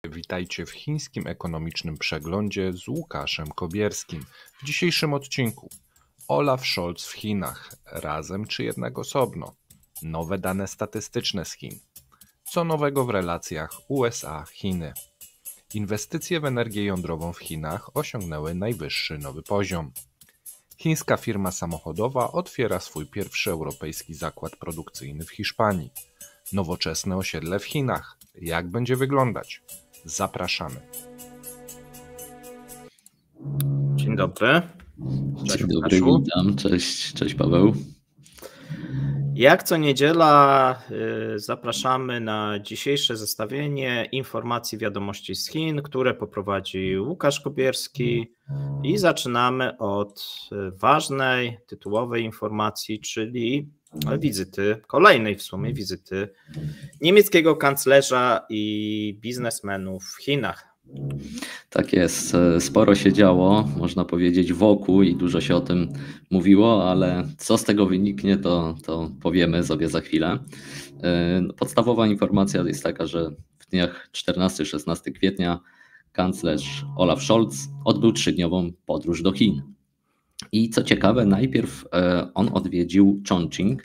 Witajcie w chińskim ekonomicznym przeglądzie z Łukaszem Kobierskim. W dzisiejszym odcinku Olaf Scholz w Chinach, razem czy jednak osobno? Nowe dane statystyczne z Chin. Co nowego w relacjach USA-Chiny? Inwestycje w energię jądrową w Chinach osiągnęły najwyższy nowy poziom. Chińska firma samochodowa otwiera swój pierwszy europejski zakład produkcyjny w Hiszpanii. Nowoczesne osiedle w Chinach. Jak będzie wyglądać? Zapraszamy. Dzień dobry. Cześć, dzień dobry, witam. Cześć Paweł. Jak co niedziela zapraszamy na dzisiejsze zestawienie informacji, wiadomości z Chin, które poprowadzi Łukasz Kobierski i zaczynamy od ważnej, tytułowej informacji, czyli kolejnej w sumie wizyty niemieckiego kanclerza i biznesmenów w Chinach. Tak jest, sporo się działo, można powiedzieć, wokół i dużo się o tym mówiło, ale co z tego wyniknie, to powiemy sobie za chwilę. Podstawowa informacja jest taka, że w dniach 14-16 kwietnia kanclerz Olaf Scholz odbył 3-dniową podróż do Chin. I co ciekawe, najpierw on odwiedził Chongqing,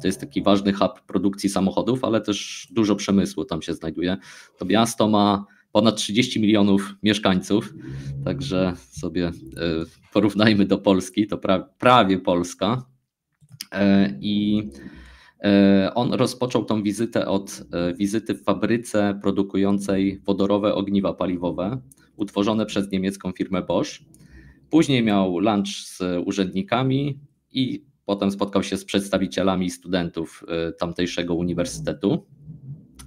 to jest taki ważny hub produkcji samochodów, ale też dużo przemysłu tam się znajduje. To miasto ma ponad 30 milionów mieszkańców, także sobie porównajmy do Polski, to prawie Polska. I on rozpoczął tą wizytę od wizyty w fabryce produkującej wodorowe ogniwa paliwowe, utworzone przez niemiecką firmę Bosch. Później miał lunch z urzędnikami i potem spotkał się z przedstawicielami studentów tamtejszego uniwersytetu.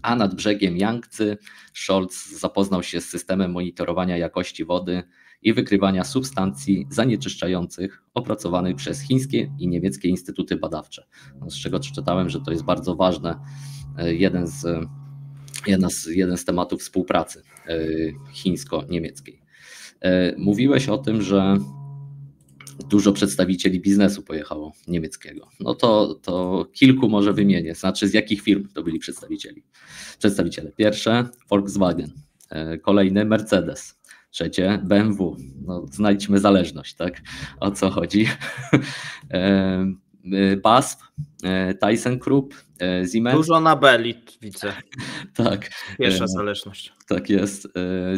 A nad brzegiem Jangtzy Scholz zapoznał się z systemem monitorowania jakości wody i wykrywania substancji zanieczyszczających opracowanych przez chińskie i niemieckie instytuty badawcze. Z czego czytałem, że to jest bardzo ważne, jeden z tematów współpracy chińsko-niemieckiej. Mówiłeś o tym, że dużo przedstawicieli biznesu pojechało niemieckiego. No to kilku może wymienię. Znaczy, z jakich firm to byli przedstawiciele? Pierwsze Volkswagen, kolejny Mercedes, trzecie BMW. No, znajdźmy zależność, tak? O co chodzi? BASF, ThyssenKrupp, Siemens. Dużo na Belit widzę. Tak. Pierwsza zależność. Tak jest.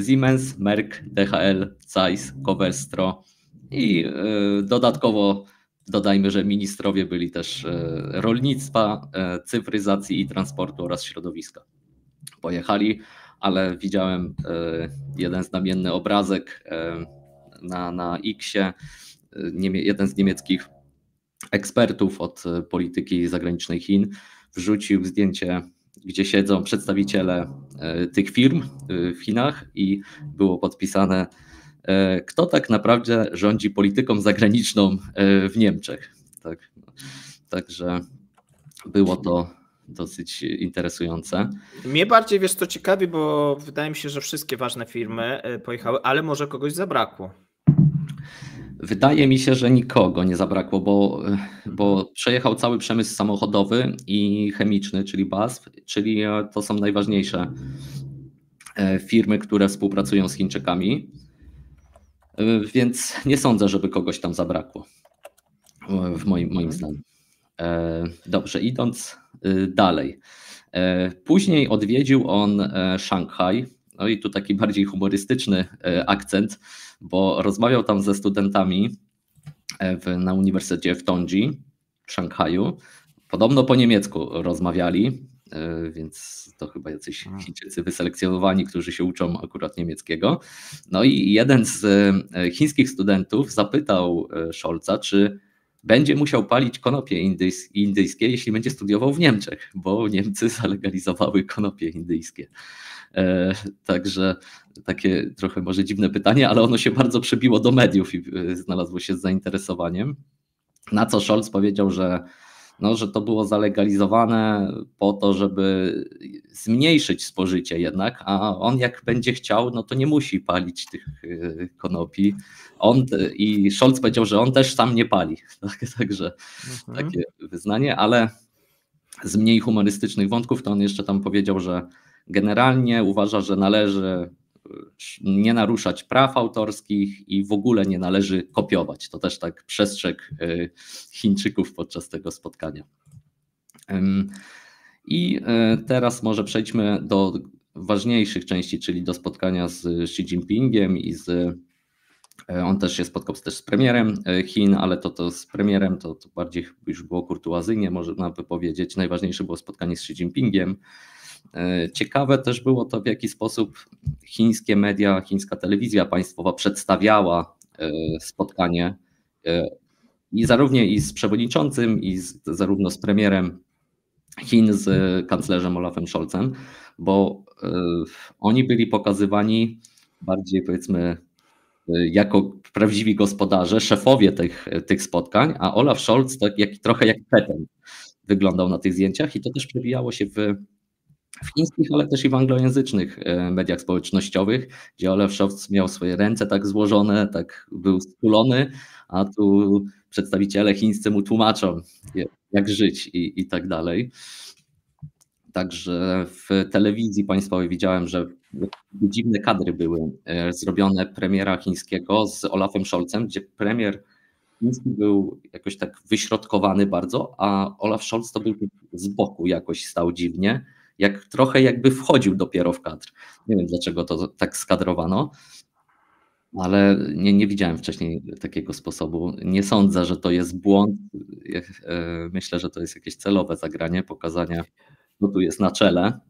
Siemens, Merck, DHL, Zeiss, Covestro i dodatkowo dodajmy, że ministrowie byli też rolnictwa, cyfryzacji i transportu oraz środowiska. Pojechali, ale widziałem jeden znamienny obrazek na X-ie, jeden z niemieckich ekspertów od polityki zagranicznej Chin wrzucił zdjęcie, gdzie siedzą przedstawiciele tych firm w Chinach i było podpisane, kto tak naprawdę rządzi polityką zagraniczną w Niemczech. Tak. Także było to dosyć interesujące. Mnie bardziej, wiesz, co ciekawi, bo wydaje mi się, że wszystkie ważne firmy pojechały, ale może kogoś zabrakło. Wydaje mi się, że nikogo nie zabrakło, bo przejechał cały przemysł samochodowy i chemiczny, czyli BASF, czyli to są najważniejsze firmy, które współpracują z Chińczykami, więc nie sądzę, żeby kogoś tam zabrakło, w moim zdaniem. Dobrze, idąc dalej. Później odwiedził on Szanghaj, no i tu taki bardziej humorystyczny akcent, bo rozmawiał tam ze studentami na Uniwersytecie w Tongji w Szanghaju. Podobno po niemiecku rozmawiali, więc to chyba jacyś Chińczycy wyselekcjonowani, którzy się uczą akurat niemieckiego. No i jeden z chińskich studentów zapytał Scholza, czy będzie musiał palić konopie indyjskie, jeśli będzie studiował w Niemczech, bo Niemcy zalegalizowały konopie indyjskie. Także takie trochę może dziwne pytanie, ale ono się bardzo przebiło do mediów i znalazło się z zainteresowaniem. Na co Scholz powiedział, że to było zalegalizowane po to, żeby zmniejszyć spożycie jednak, a on jak będzie chciał, no to nie musi palić tych konopi. I Scholz powiedział, że on też sam nie pali. Także takie wyznanie, ale z mniej humorystycznych wątków to on jeszcze tam powiedział, że generalnie uważa, że należy nie naruszać praw autorskich i w ogóle nie należy kopiować. To też tak przestrzegł Chińczyków podczas tego spotkania. I teraz może przejdźmy do ważniejszych części, czyli do spotkania z Xi Jinpingiem i on też się spotkał też z premierem Chin, ale to z premierem to bardziej już było kurtuazyjnie, można by powiedzieć. Najważniejsze było spotkanie z Xi Jinpingiem. Ciekawe też było to, w jaki sposób chińskie media, chińska telewizja państwowa przedstawiała spotkanie i z przewodniczącym, zarówno z premierem Chin, z kanclerzem Olafem Scholzem, bo oni byli pokazywani bardziej, powiedzmy, jako prawdziwi gospodarze, szefowie tych spotkań, a Olaf Scholz trochę jak petent wyglądał na tych zdjęciach i to też przewijało się w chińskich, ale też i w anglojęzycznych mediach społecznościowych, gdzie Olaf Scholz miał swoje ręce tak złożone, tak był skulony, a tu przedstawiciele chińscy mu tłumaczą, jak żyć i tak dalej. Także w telewizji państwowej widziałem, że dziwne kadry były zrobione premiera chińskiego z Olafem Scholzem, gdzie premier chiński był jakoś tak wyśrodkowany bardzo, a Olaf Scholz to był z boku jakoś stał dziwnie, trochę jakby wchodził dopiero w kadr. Nie wiem, dlaczego to tak skadrowano, ale nie widziałem wcześniej takiego sposobu. Nie sądzę, że to jest błąd. Myślę, że to jest jakieś celowe zagranie, pokazanie, kto tu jest na czele.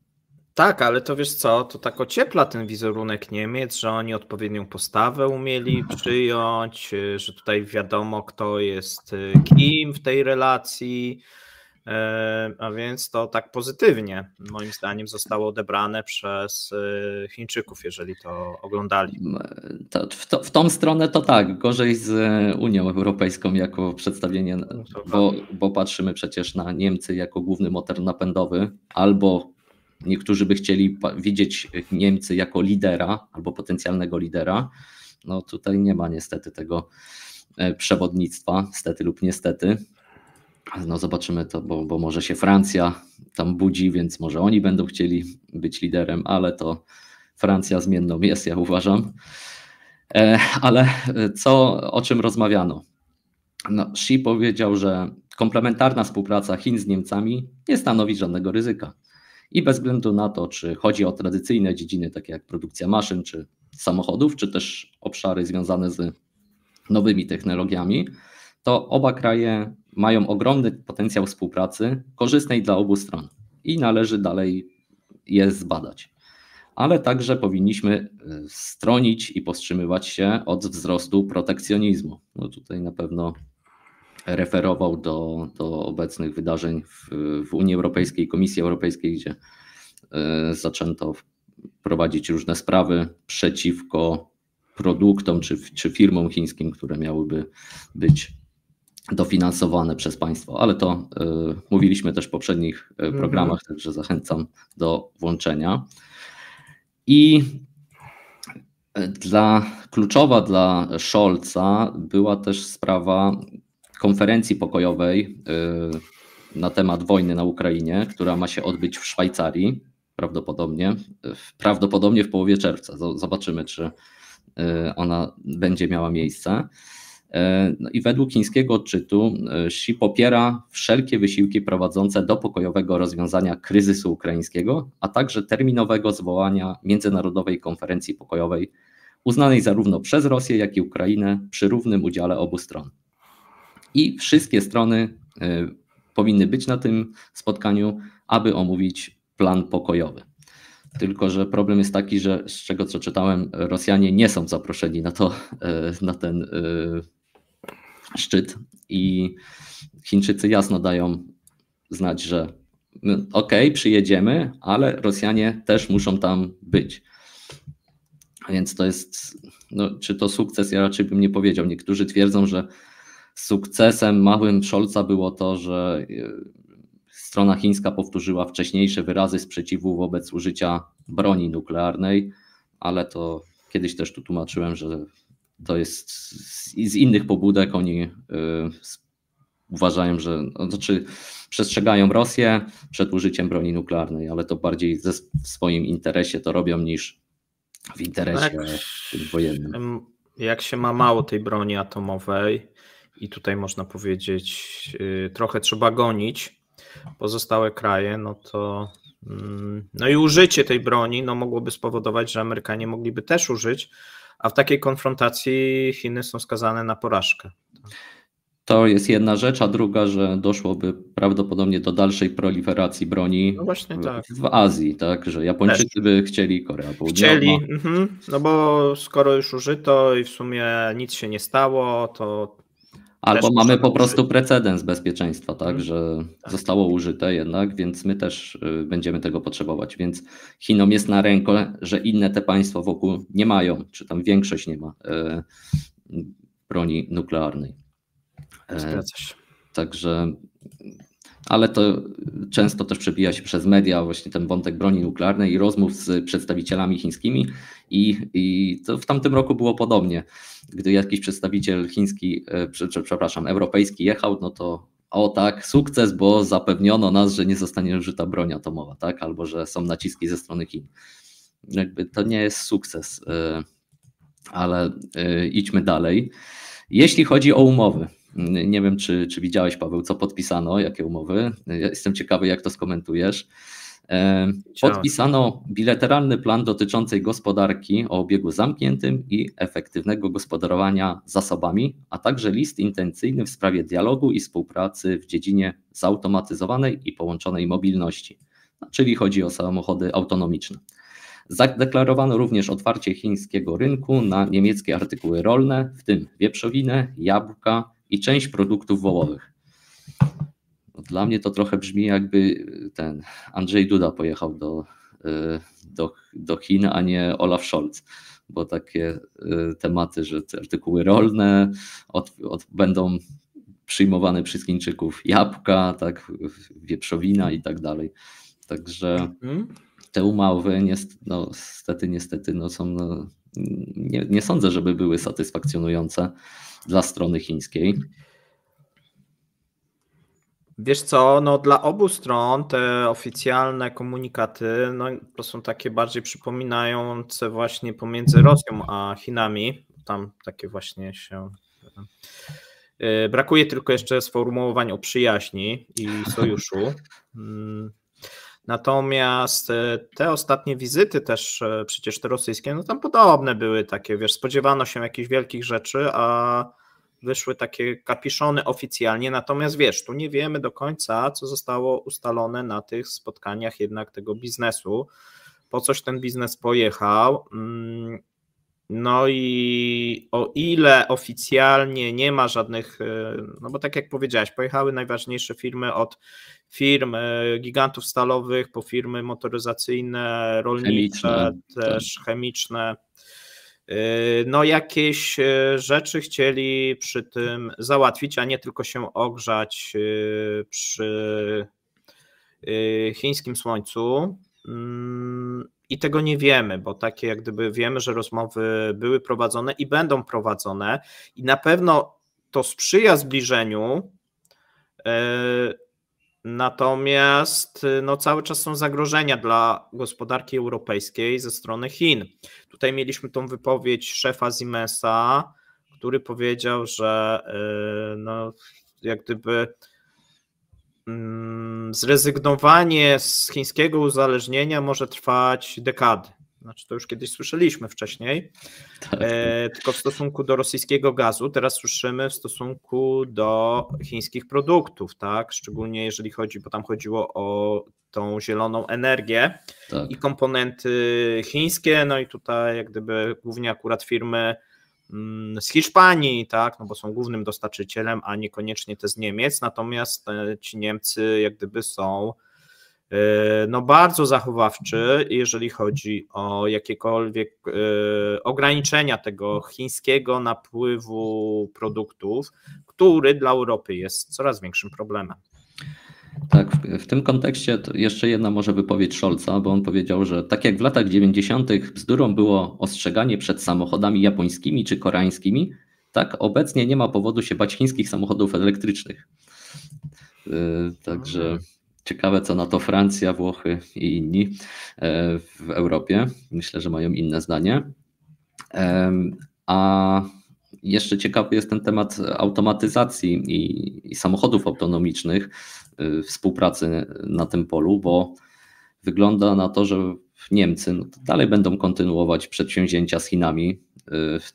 Tak, ale to wiesz co, to tak ociepla ten wizerunek Niemiec, że oni odpowiednią postawę umieli przyjąć, że tutaj wiadomo, kto jest kim w tej relacji, a więc to tak pozytywnie moim zdaniem zostało odebrane przez Chińczyków, jeżeli to oglądali. W tą stronę to tak, gorzej z Unią Europejską jako przedstawienie, bo patrzymy przecież na Niemcy jako główny motor napędowy, albo niektórzy by chcieli widzieć Niemcy jako lidera albo potencjalnego lidera. No tutaj nie ma niestety tego przewodnictwa, stety lub niestety. No zobaczymy to, bo może się Francja tam budzi, więc może oni będą chcieli być liderem, ale to Francja zmienną jest, ja uważam. Ale o czym rozmawiano? No, Xi powiedział, że komplementarna współpraca Chin z Niemcami nie stanowi żadnego ryzyka. I bez względu na to, czy chodzi o tradycyjne dziedziny, takie jak produkcja maszyn, czy samochodów, czy też obszary związane z nowymi technologiami, to oba kraje mają ogromny potencjał współpracy, korzystnej dla obu stron i należy dalej je zbadać. Ale także powinniśmy stronić i powstrzymywać się od wzrostu protekcjonizmu. No tutaj na pewno referował do obecnych wydarzeń w Unii Europejskiej, Komisji Europejskiej, gdzie zaczęto prowadzić różne sprawy przeciwko produktom czy firmom chińskim, które miałyby być dofinansowane przez państwo, ale to mówiliśmy też w poprzednich programach, także zachęcam do włączenia. I kluczowa dla Scholza była też sprawa konferencji pokojowej na temat wojny na Ukrainie, która ma się odbyć w Szwajcarii prawdopodobnie w połowie czerwca. Zobaczymy, czy ona będzie miała miejsce. No i według chińskiego odczytu Xi popiera wszelkie wysiłki prowadzące do pokojowego rozwiązania kryzysu ukraińskiego, a także terminowego zwołania międzynarodowej konferencji pokojowej uznanej zarówno przez Rosję, jak i Ukrainę przy równym udziale obu stron. I wszystkie strony powinny być na tym spotkaniu, aby omówić plan pokojowy. Tylko że problem jest taki, że z tego co czytałem, Rosjanie nie są zaproszeni na ten szczyt i Chińczycy jasno dają znać, że okej, przyjedziemy, ale Rosjanie też muszą tam być. A więc to jest, czy to sukces, ja raczej bym nie powiedział. Niektórzy twierdzą, że sukcesem małym Scholza było to, że strona chińska powtórzyła wcześniejsze wyrazy sprzeciwu wobec użycia broni nuklearnej, ale to kiedyś też tu tłumaczyłem, że to jest z innych pobudek. Oni uważają, że znaczy przestrzegają Rosję przed użyciem broni nuklearnej, ale to bardziej w swoim interesie to robią niż w interesie wojennym. Jak się ma mało tej broni atomowej i tutaj można powiedzieć trochę trzeba gonić pozostałe kraje, no to no i użycie tej broni mogłoby spowodować, że Amerykanie mogliby też użyć, a w takiej konfrontacji Chiny są skazane na porażkę. To jest jedna rzecz, a druga, że doszłoby prawdopodobnie do dalszej proliferacji broni w Azji, tak, że Japończycy by chcieli, Korea Południowa. No bo skoro już użyto i w sumie nic się nie stało, to albo mamy po prostu precedens bezpieczeństwa, tak, że zostało użyte jednak, więc my też będziemy tego potrzebować, więc Chinom jest na rękę, że inne te państwa wokół nie mają, czy tam większość nie ma broni nuklearnej. Zgadza się. Także, ale to często też przebija się przez media właśnie ten wątek broni nuklearnej i rozmów z przedstawicielami chińskimi i to w tamtym roku było podobnie. Gdy jakiś przedstawiciel chiński, europejski jechał, no to o tak, sukces, bo zapewniono nas, że nie zostanie użyta broń atomowa, tak? Albo że są naciski ze strony Chin. Jakby to nie jest sukces, ale idźmy dalej. Jeśli chodzi o umowy, nie wiem, czy widziałeś, Paweł, co podpisano, jakie umowy. Ja jestem ciekawy, jak to skomentujesz. Podpisano bilateralny plan dotyczący gospodarki o obiegu zamkniętym i efektywnego gospodarowania zasobami, a także list intencyjny w sprawie dialogu i współpracy w dziedzinie zautomatyzowanej i połączonej mobilności, czyli chodzi o samochody autonomiczne. Zadeklarowano również otwarcie chińskiego rynku na niemieckie artykuły rolne, w tym wieprzowinę, jabłka i część produktów wołowych. Dla mnie to trochę brzmi, jakby ten Andrzej Duda pojechał do Chin, a nie Olaf Scholz, bo takie tematy, że te artykuły rolne będą przyjmowane przez Chińczyków, jabłka, tak, wieprzowina i tak dalej. Także te umowy niestety są, nie sądzę, żeby były satysfakcjonujące dla strony chińskiej. Wiesz co, dla obu stron te oficjalne komunikaty to są takie bardziej przypominające właśnie pomiędzy Rosją a Chinami. Tam takie właśnie się... Brakuje tylko jeszcze sformułowań o przyjaźni i sojuszu. Natomiast te ostatnie wizyty też przecież te rosyjskie, tam podobne były takie, wiesz, spodziewano się jakichś wielkich rzeczy, a wyszły takie kapiszony oficjalnie, natomiast wiesz, tu nie wiemy do końca, co zostało ustalone na tych spotkaniach jednak tego biznesu, po coś ten biznes pojechał. No i o ile oficjalnie nie ma żadnych, bo tak jak powiedziałeś, pojechały najważniejsze firmy od firm gigantów stalowych po firmy motoryzacyjne, rolnicze, też chemiczne. Jakieś rzeczy chcieli przy tym załatwić, a nie tylko się ogrzać przy chińskim słońcu. I tego nie wiemy, bo takie jak gdyby wiemy, że rozmowy były prowadzone i będą prowadzone i na pewno to sprzyja zbliżeniu, natomiast cały czas są zagrożenia dla gospodarki europejskiej ze strony Chin. Tutaj mieliśmy tą wypowiedź szefa Siemensa, który powiedział, że jak gdyby zrezygnowanie z chińskiego uzależnienia może trwać dekady. Znaczy to już kiedyś słyszeliśmy wcześniej, tylko w stosunku do rosyjskiego gazu, teraz słyszymy w stosunku do chińskich produktów, tak? Szczególnie jeżeli chodzi, bo tam chodziło o tą zieloną energię i komponenty chińskie, i tutaj jak gdyby głównie akurat firmy z Hiszpanii, tak, bo są głównym dostarczycielem, a niekoniecznie te z Niemiec, natomiast ci Niemcy jak gdyby są bardzo zachowawczy, jeżeli chodzi o jakiekolwiek ograniczenia tego chińskiego napływu produktów, który dla Europy jest coraz większym problemem. Tak, w tym kontekście to jeszcze jedna może wypowiedź Scholza, bo on powiedział, że tak jak w latach 90. bzdurą było ostrzeganie przed samochodami japońskimi czy koreańskimi, tak obecnie nie ma powodu się bać chińskich samochodów elektrycznych. Także ciekawe, co na to Francja, Włochy i inni w Europie. Myślę, że mają inne zdanie. A jeszcze ciekawy jest ten temat automatyzacji i samochodów autonomicznych, współpracy na tym polu, bo wygląda na to, że Niemcy dalej będą kontynuować przedsięwzięcia z Chinami,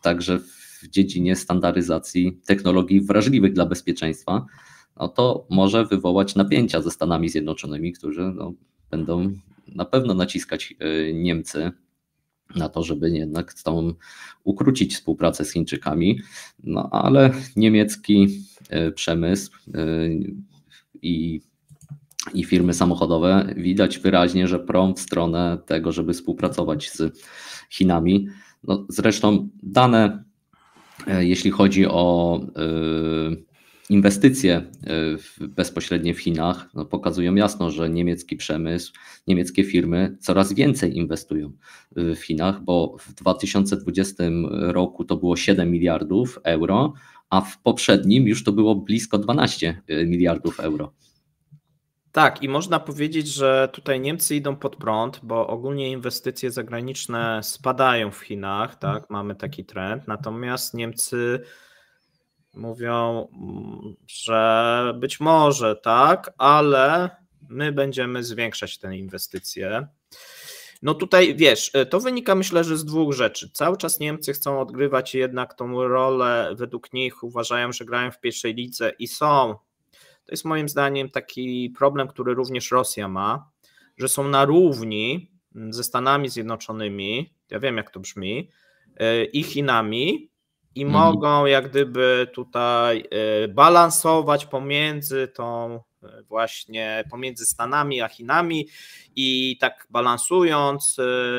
także w dziedzinie standaryzacji technologii wrażliwych dla bezpieczeństwa. No to może wywołać napięcia ze Stanami Zjednoczonymi, którzy będą na pewno naciskać Niemcy na to, żeby jednak ukrócić współpracę z Chińczykami. No ale niemiecki przemysł i firmy samochodowe widać wyraźnie, że prą w stronę tego, żeby współpracować z Chinami. No, zresztą dane, jeśli chodzi o inwestycje bezpośrednie w Chinach, pokazują jasno, że niemiecki przemysł, niemieckie firmy coraz więcej inwestują w Chinach, bo w 2020 roku to było 7 miliardów euro, a w poprzednim już to było blisko 12 miliardów euro. Tak, i można powiedzieć, że tutaj Niemcy idą pod prąd, bo ogólnie inwestycje zagraniczne spadają w Chinach, tak, mamy taki trend, natomiast Niemcy mówią, że być może tak, ale my będziemy zwiększać te inwestycje. No tutaj wiesz, to wynika myślę, że z dwóch rzeczy. Cały czas Niemcy chcą odgrywać jednak tą rolę, według nich uważają, że grają w pierwszej lidze i są. To jest moim zdaniem taki problem, który również Rosja ma, że są na równi ze Stanami Zjednoczonymi, ja wiem jak to brzmi, i Chinami i mogą jak gdyby tutaj balansować pomiędzy pomiędzy Stanami a Chinami i tak balansując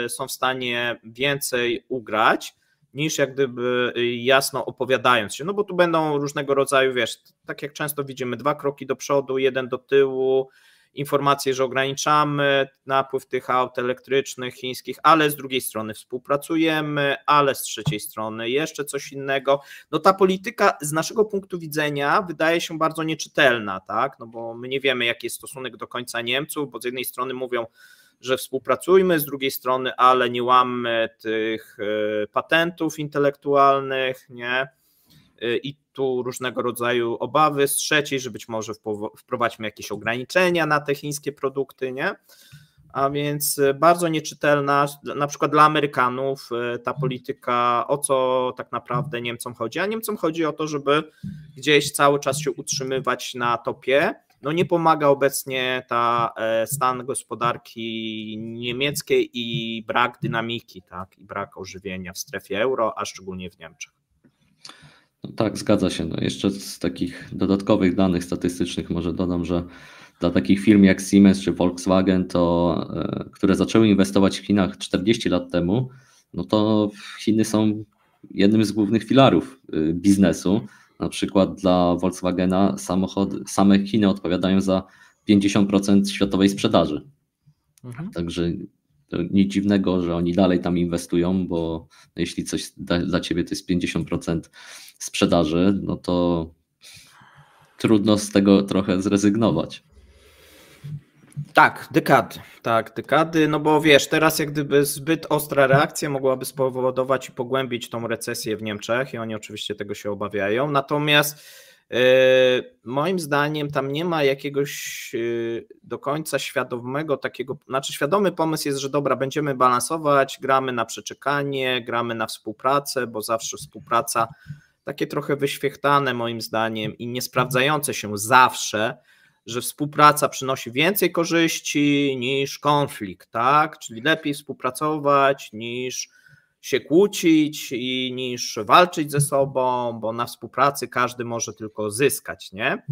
są w stanie więcej ugrać niż jak gdyby jasno opowiadając się, no bo tu będą różnego rodzaju, wiesz, tak jak często widzimy, 2 kroki do przodu, 1 do tyłu, informacje, że ograniczamy napływ tych aut elektrycznych chińskich, ale z drugiej strony współpracujemy, ale z trzeciej strony jeszcze coś innego. No ta polityka z naszego punktu widzenia wydaje się bardzo nieczytelna, tak, no bo my nie wiemy jaki jest stosunek do końca Niemców, bo z jednej strony mówią, że współpracujmy, z drugiej strony, ale nie łammy tych patentów intelektualnych, nie? I tu różnego rodzaju obawy, z trzeciej, że być może wprowadźmy jakieś ograniczenia na te chińskie produkty, nie? A więc bardzo nieczytelna, na przykład dla Amerykanów ta polityka, o co tak naprawdę Niemcom chodzi, a Niemcom chodzi o to, żeby gdzieś cały czas się utrzymywać na topie. No nie pomaga obecnie stan gospodarki niemieckiej i brak dynamiki, tak, i brak ożywienia w strefie euro, a szczególnie w Niemczech. No tak, zgadza się. No jeszcze z takich dodatkowych danych statystycznych może dodam, że dla takich firm jak Siemens czy Volkswagen, które zaczęły inwestować w Chinach 40 lat temu, no to Chiny są jednym z głównych filarów biznesu. Na przykład dla Volkswagena same Chiny odpowiadają za 50% światowej sprzedaży. Także nic dziwnego, że oni dalej tam inwestują, bo jeśli coś dla ciebie to jest 50% sprzedaży, no to trudno z tego trochę zrezygnować. Tak, dekady, no bo wiesz, teraz jak gdyby zbyt ostra reakcja mogłaby spowodować i pogłębić tą recesję w Niemczech i oni oczywiście tego się obawiają, natomiast moim zdaniem tam nie ma jakiegoś do końca świadomego takiego, znaczy świadomy pomysł jest, że dobra, będziemy balansować, gramy na przeczekanie, gramy na współpracę, bo zawsze współpraca takie trochę wyświechtane moim zdaniem i nie sprawdzające się zawsze, że współpraca przynosi więcej korzyści niż konflikt, tak? Czyli lepiej współpracować niż się kłócić i niż walczyć ze sobą, bo na współpracy każdy może tylko zyskać, nie?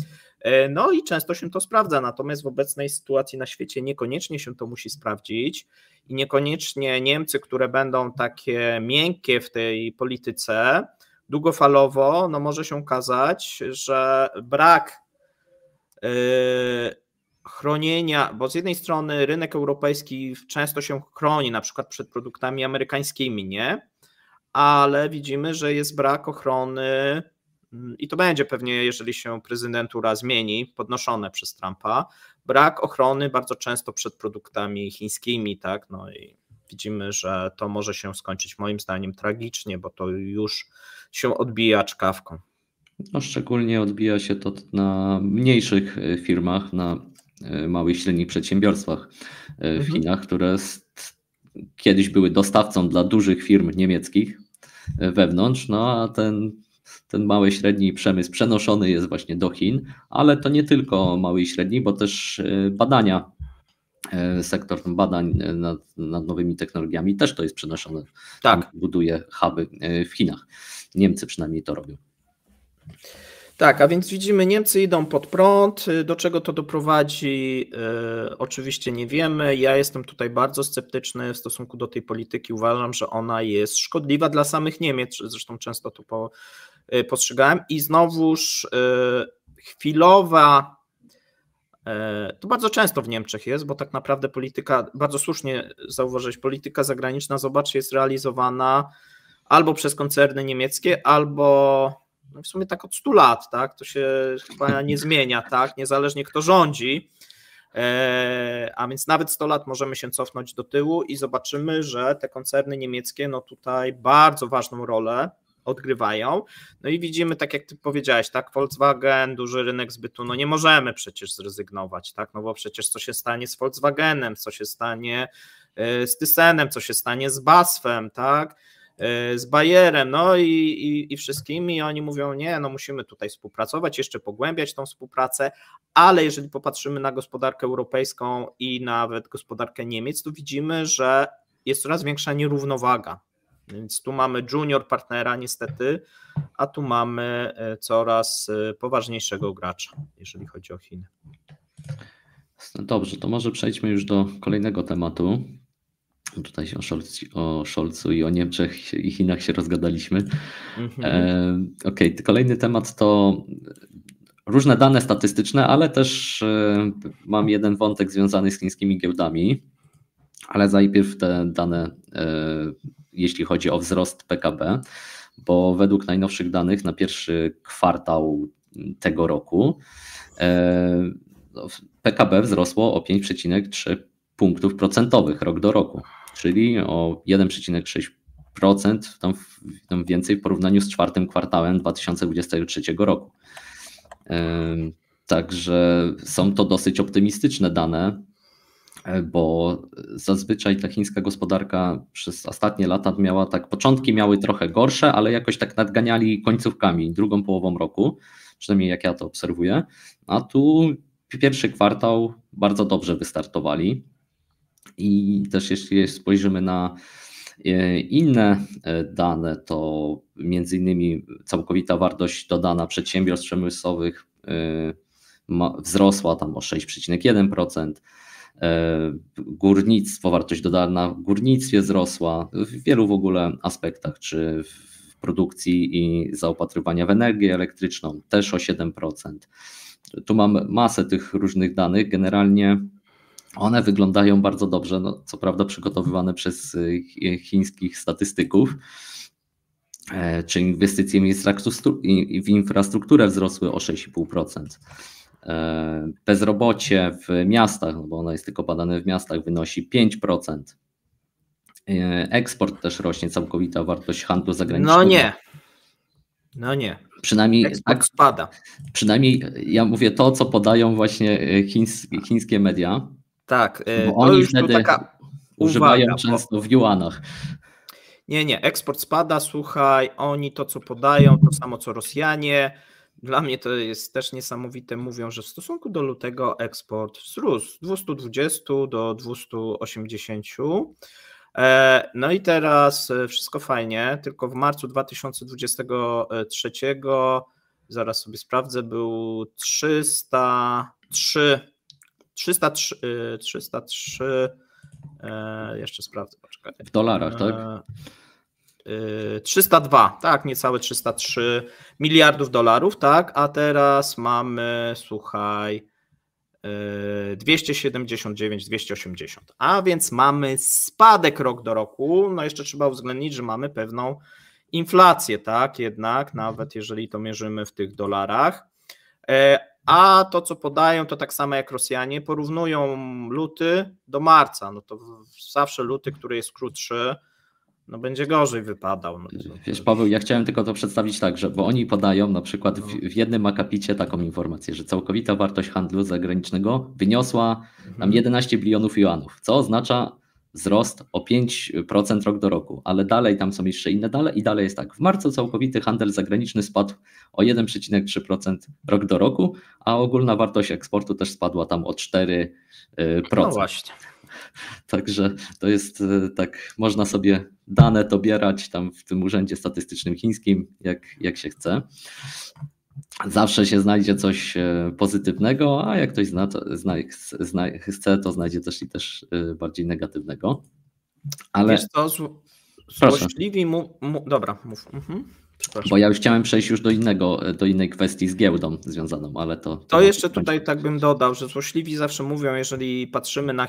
No i często się to sprawdza, natomiast w obecnej sytuacji na świecie niekoniecznie się to musi sprawdzić i niekoniecznie Niemcy, które będą takie miękkie w tej polityce, długofalowo no może się okazać, że brak chronienia, bo z jednej strony rynek europejski często się chroni na przykład przed produktami amerykańskimi, nie? Ale widzimy, że jest brak ochrony i to będzie pewnie, jeżeli się prezydentura zmieni, podnoszone przez Trumpa, brak ochrony bardzo często przed produktami chińskimi, tak, no i widzimy, że to może się skończyć moim zdaniem tragicznie, bo to już się odbija czkawką. No, szczególnie odbija się to na mniejszych firmach, na małych i średnich przedsiębiorstwach w Chinach, które kiedyś były dostawcą dla dużych firm niemieckich wewnątrz, no a ten mały, średni przemysł przenoszony jest właśnie do Chin, ale to nie tylko mały i średni, bo też badania, sektor badań nad nowymi technologiami też to jest przenoszone. Tak. Buduje huby w Chinach. Niemcy przynajmniej to robią. Tak, a więc widzimy, Niemcy idą pod prąd. Do czego to doprowadzi, oczywiście nie wiemy. Ja jestem tutaj bardzo sceptyczny w stosunku do tej polityki. Uważam, że ona jest szkodliwa dla samych Niemiec, zresztą często to postrzegałem. I znowuż chwilowa, to bardzo często w Niemczech jest, bo tak naprawdę polityka, bardzo słusznie zauważyłeś, polityka zagraniczna, zobacz, jest realizowana albo przez koncerny niemieckie, albo w sumie tak od 100 lat, tak? To się chyba nie zmienia, tak? Niezależnie kto rządzi, a więc nawet 100 lat możemy się cofnąć do tyłu i zobaczymy, że te koncerny niemieckie no tutaj bardzo ważną rolę odgrywają. No i widzimy, tak jak ty powiedziałeś, tak, Volkswagen, duży rynek zbytu, no nie możemy przecież zrezygnować, tak, no bo przecież co się stanie z Volkswagenem, co się stanie z Thyssenem, co się stanie z BASF-em, tak, z Bayerem, no i wszystkimi, i oni mówią, nie, no musimy tutaj współpracować, jeszcze pogłębiać tą współpracę, ale jeżeli popatrzymy na gospodarkę europejską i nawet gospodarkę Niemiec, to widzimy, że jest coraz większa nierównowaga, więc tu mamy junior partnera niestety, a tu mamy coraz poważniejszego gracza, jeżeli chodzi o Chiny. Dobrze, to może przejdźmy już do kolejnego tematu. Tutaj się o Scholzu i o Niemczech i Chinach się rozgadaliśmy. Okej, kolejny temat to różne dane statystyczne, ale też mam jeden wątek związany z chińskimi giełdami, ale najpierw te dane, jeśli chodzi o wzrost PKB, bo według najnowszych danych na pierwszy kwartał tego roku PKB wzrosło o 5,3 punktów procentowych rok do roku, czyli o 1,6% tam więcej w porównaniu z czwartym kwartałem 2023 roku. Także są to dosyć optymistyczne dane, bo zazwyczaj ta chińska gospodarka przez ostatnie lata miała tak, początki miały trochę gorsze, ale jakoś tak nadganiali końcówkami, drugą połową roku, przynajmniej jak ja to obserwuję, a tu pierwszy kwartał bardzo dobrze wystartowali. I też jeśli spojrzymy na inne dane, to między innymi całkowita wartość dodana przedsiębiorstw przemysłowych wzrosła tam o 6,1%, górnictwo, wartość dodana w górnictwie wzrosła, w wielu w ogóle aspektach, czy w produkcji i zaopatrywania w energię elektryczną też o 7%. Tu mamy masę tych różnych danych, generalnie one wyglądają bardzo dobrze, no, co prawda przygotowywane przez chińskich statystyków, czy inwestycje w infrastrukturę wzrosły o 6,5%. Bezrobocie w miastach, no bo ono jest tylko badane w miastach, wynosi 5%. Eksport też rośnie, całkowita wartość handlu zagranicznego. No nie. Przynajmniej eksport spada. Przynajmniej ja mówię to, co podają właśnie chińskie media. Tak, bo oni wtedy używają często w juanach. Nie, eksport spada, słuchaj, oni to co podają, to samo co Rosjanie. Dla mnie to jest też niesamowite, mówią, że w stosunku do lutego eksport wzrósł z 220 do 280. No i teraz wszystko fajnie, tylko w marcu 2023, zaraz sobie sprawdzę, był 303, jeszcze sprawdzę, poczekaj. W dolarach, tak? 302, tak, niecałe 303 miliardów dolarów, tak, a teraz mamy, słuchaj, 279, 280, a więc mamy spadek rok do roku, no jeszcze trzeba uwzględnić, że mamy pewną inflację, tak, jednak, nawet jeżeli to mierzymy w tych dolarach. A to, co podają, to tak samo jak Rosjanie, porównują luty do marca. No to zawsze luty, który jest krótszy, no będzie gorzej wypadał. No Wiesz, Paweł, ja chciałem tylko to przedstawić tak, że bo oni podają na przykład w jednym akapicie taką informację, że całkowita wartość handlu zagranicznego wyniosła tam 11 bilionów juanów, co oznacza wzrost o 5% rok do roku, ale dalej tam są jeszcze inne dane i dalej jest tak. W marcu całkowity handel zagraniczny spadł o 1,3% rok do roku, a ogólna wartość eksportu też spadła tam o 4%. No właśnie. Także to jest tak, można sobie dane dobierać tam w tym urzędzie statystycznym chińskim, jak się chce. Zawsze się znajdzie coś pozytywnego, a jak ktoś chce, to znajdzie też bardziej negatywnego. Ale wiesz co, złośliwi dobra, mów. Bo ja już chciałem przejść już do innej kwestii z giełdą związaną, ale to jeszcze tutaj tak bym dodał, że złośliwi zawsze mówią, jeżeli patrzymy na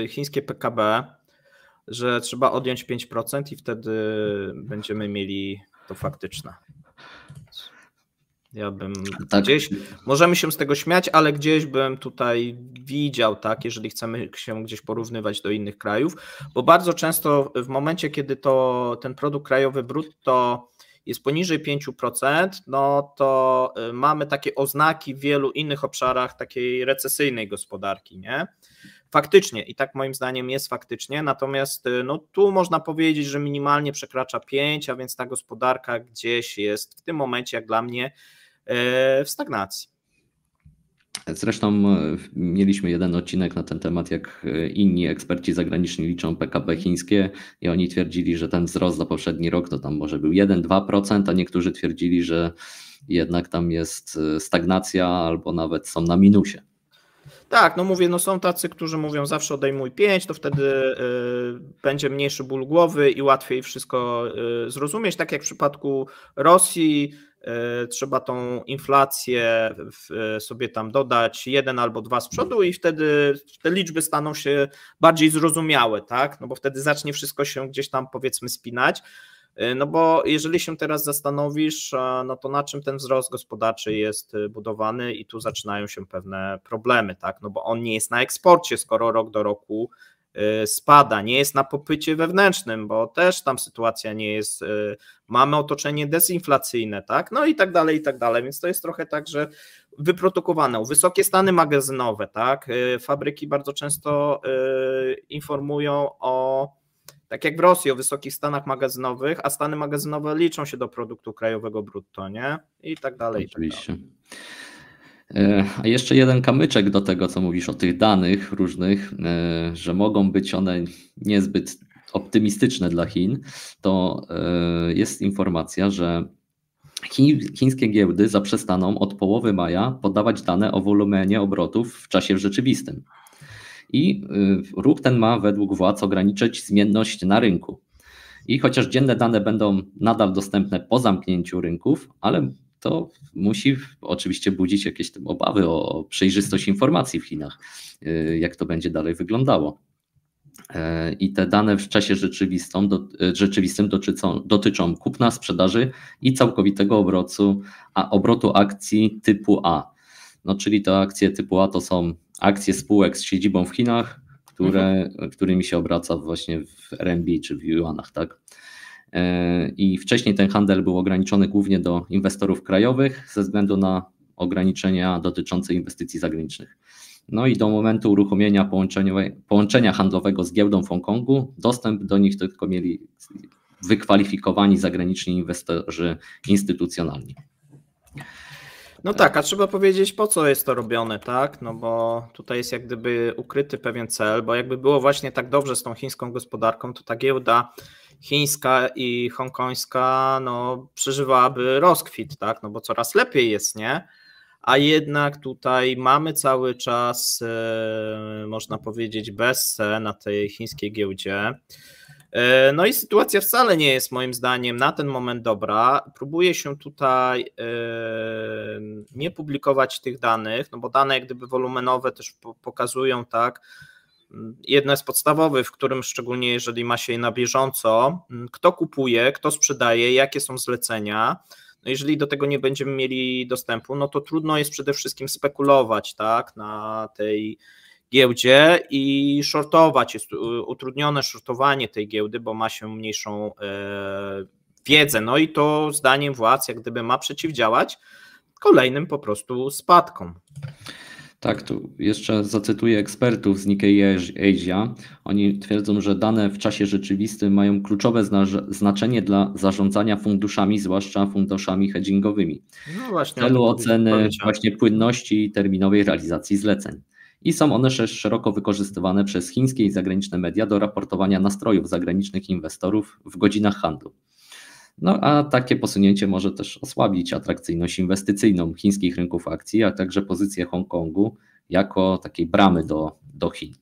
chińskie PKB, że trzeba odjąć 5% i wtedy będziemy mieli to faktyczne. Ja bym gdzieś, możemy się z tego śmiać, ale gdzieś bym tutaj widział, tak, jeżeli chcemy się gdzieś porównywać do innych krajów, bo bardzo często w momencie, kiedy ten produkt krajowy brutto jest poniżej 5%, no to mamy takie oznaki w wielu innych obszarach takiej recesyjnej gospodarki, nie? Faktycznie i tak moim zdaniem jest faktycznie, natomiast no, tu można powiedzieć, że minimalnie przekracza 5, a więc ta gospodarka gdzieś jest w tym momencie, jak dla mnie, w stagnacji. Zresztą mieliśmy jeden odcinek na ten temat, jak inni eksperci zagraniczni liczą PKB chińskie i oni twierdzili, że ten wzrost za poprzedni rok to tam może był 1-2%, a niektórzy twierdzili, że jednak tam jest stagnacja albo nawet są na minusie. Tak, no mówię, no są tacy, którzy mówią zawsze odejmuj 5, to wtedy będzie mniejszy ból głowy i łatwiej wszystko zrozumieć, tak jak w przypadku Rosji, trzeba tą inflację sobie tam dodać 1 albo 2 z przodu i wtedy te liczby staną się bardziej zrozumiałe, tak? No bo wtedy zacznie wszystko się gdzieś tam powiedzmy spinać. No bo jeżeli się teraz zastanowisz, no to na czym ten wzrost gospodarczy jest budowany i tu zaczynają się pewne problemy, tak? No bo on nie jest na eksporcie, skoro rok do roku spada, nie jest na popycie wewnętrznym, bo też tam sytuacja nie jest, mamy otoczenie dezinflacyjne, tak? No i tak dalej, więc to jest trochę tak, że wyprodukowane, wysokie stany magazynowe, tak? Fabryki bardzo często informują tak jak w Rosji, o wysokich stanach magazynowych, a stany magazynowe liczą się do produktu krajowego brutto, nie? I tak dalej. Oczywiście. I tak dalej. A jeszcze jeden kamyczek do tego, co mówisz o tych danych różnych, że mogą być one niezbyt optymistyczne dla Chin, to jest informacja, że chińskie giełdy zaprzestaną od połowy maja podawać dane o wolumenie obrotów w czasie rzeczywistym. I ruch ten ma według władz ograniczyć zmienność na rynku. I chociaż dzienne dane będą nadal dostępne po zamknięciu rynków, ale to musi oczywiście budzić jakieś obawy o przejrzystość informacji w Chinach, jak to będzie dalej wyglądało. I te dane w czasie rzeczywistym dotyczą kupna, sprzedaży i całkowitego obrotu akcji typu A. No, czyli te akcje typu A to są akcje spółek z siedzibą w Chinach, którymi się obraca właśnie w RMB czy w juanach, tak? I wcześniej ten handel był ograniczony głównie do inwestorów krajowych ze względu na ograniczenia dotyczące inwestycji zagranicznych. No i do momentu uruchomienia połączenia handlowego z giełdą w Hongkongu dostęp do nich tylko mieli wykwalifikowani zagraniczni inwestorzy instytucjonalni. No tak, a trzeba powiedzieć, po co jest to robione, tak? No bo tutaj jest jak gdyby ukryty pewien cel, bo jakby było właśnie tak dobrze z tą chińską gospodarką, to ta giełda chińska i hongkońska no, przeżywałaby rozkwit, tak? No bo coraz lepiej jest, nie? A jednak tutaj mamy cały czas, można powiedzieć, bessę na tej chińskiej giełdzie. No i sytuacja wcale nie jest moim zdaniem na ten moment dobra. Próbuję się tutaj nie publikować tych danych, no bo dane jak gdyby wolumenowe też pokazują tak, jedno jest podstawowe, w którym szczególnie jeżeli ma się je na bieżąco, kto kupuje, kto sprzedaje, jakie są zlecenia. No jeżeli do tego nie będziemy mieli dostępu, no to trudno jest przede wszystkim spekulować, tak, na tej giełdzie i shortować. Jest utrudnione shortowanie tej giełdy, bo ma się mniejszą wiedzę. No i to zdaniem władz jak gdyby ma przeciwdziałać kolejnym po prostu spadkom. Tak, tu jeszcze zacytuję ekspertów z Nikkei Asia. Oni twierdzą, że dane w czasie rzeczywistym mają kluczowe znaczenie dla zarządzania funduszami, zwłaszcza funduszami hedgingowymi. No właśnie, w celu oceny właśnie płynności i terminowej realizacji zleceń. I są one szeroko wykorzystywane przez chińskie i zagraniczne media do raportowania nastrojów zagranicznych inwestorów w godzinach handlu. No a takie posunięcie może też osłabić atrakcyjność inwestycyjną chińskich rynków akcji, a także pozycję Hongkongu jako takiej bramy do Chin.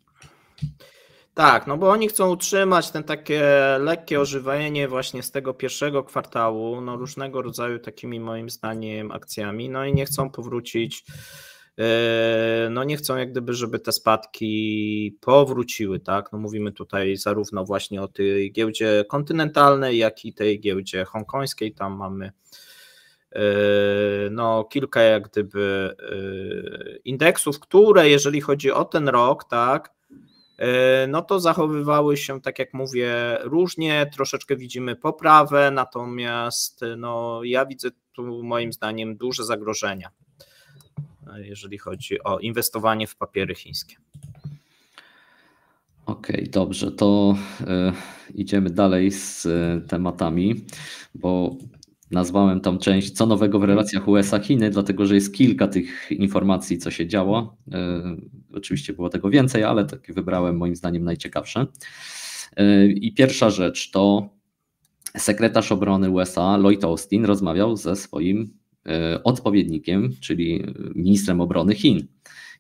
Tak, no bo oni chcą utrzymać ten takie lekkie ożywienie właśnie z tego pierwszego kwartału, no różnego rodzaju takimi moim zdaniem akcjami, no i nie chcą powrócić, no nie chcą jak gdyby, żeby te spadki powróciły, tak, no mówimy tutaj zarówno właśnie o tej giełdzie kontynentalnej, jak i tej giełdzie hongkońskiej, tam mamy no kilka jak gdyby indeksów, które jeżeli chodzi o ten rok, tak, no to zachowywały się, tak jak mówię, różnie, troszeczkę widzimy poprawę, natomiast no ja widzę tu moim zdaniem duże zagrożenia, jeżeli chodzi o inwestowanie w papiery chińskie. Okej, dobrze, to idziemy dalej z tematami, bo nazwałem tam część co nowego w relacjach USA-Chiny, dlatego że jest kilka tych informacji, co się działo. Oczywiście było tego więcej, ale takie wybrałem moim zdaniem najciekawsze. I pierwsza rzecz to sekretarz obrony USA Lloyd Austin rozmawiał ze swoim odpowiednikiem, czyli ministrem obrony Chin.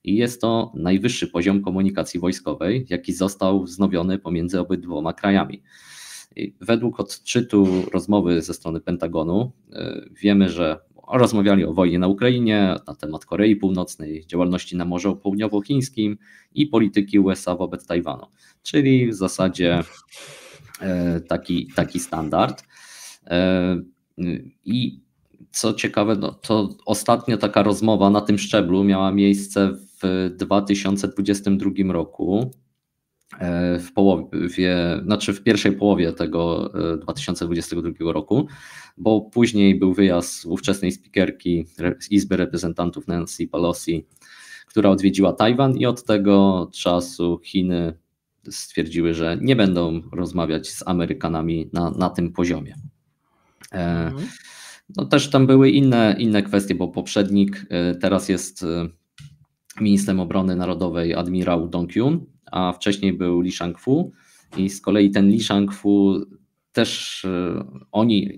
I jest to najwyższy poziom komunikacji wojskowej, jaki został wznowiony pomiędzy obydwoma krajami. Według odczytu rozmowy ze strony Pentagonu wiemy, że rozmawiali o wojnie na Ukrainie, na temat Korei Północnej, działalności na Morzu Południowochińskim i polityki USA wobec Tajwanu. Czyli w zasadzie taki standard. I co ciekawe, no to ostatnia taka rozmowa na tym szczeblu miała miejsce w 2022 roku. W pierwszej połowie tego 2022 roku, bo później był wyjazd ówczesnej spikerki Izby Reprezentantów Nancy Pelosi, która odwiedziła Tajwan i od tego czasu Chiny stwierdziły, że nie będą rozmawiać z Amerykanami na tym poziomie. No też tam były inne kwestie, bo poprzednik teraz jest ministrem obrony narodowej admirał Dong Yun, a wcześniej był Li Shangfu i z kolei ten Li Shangfu też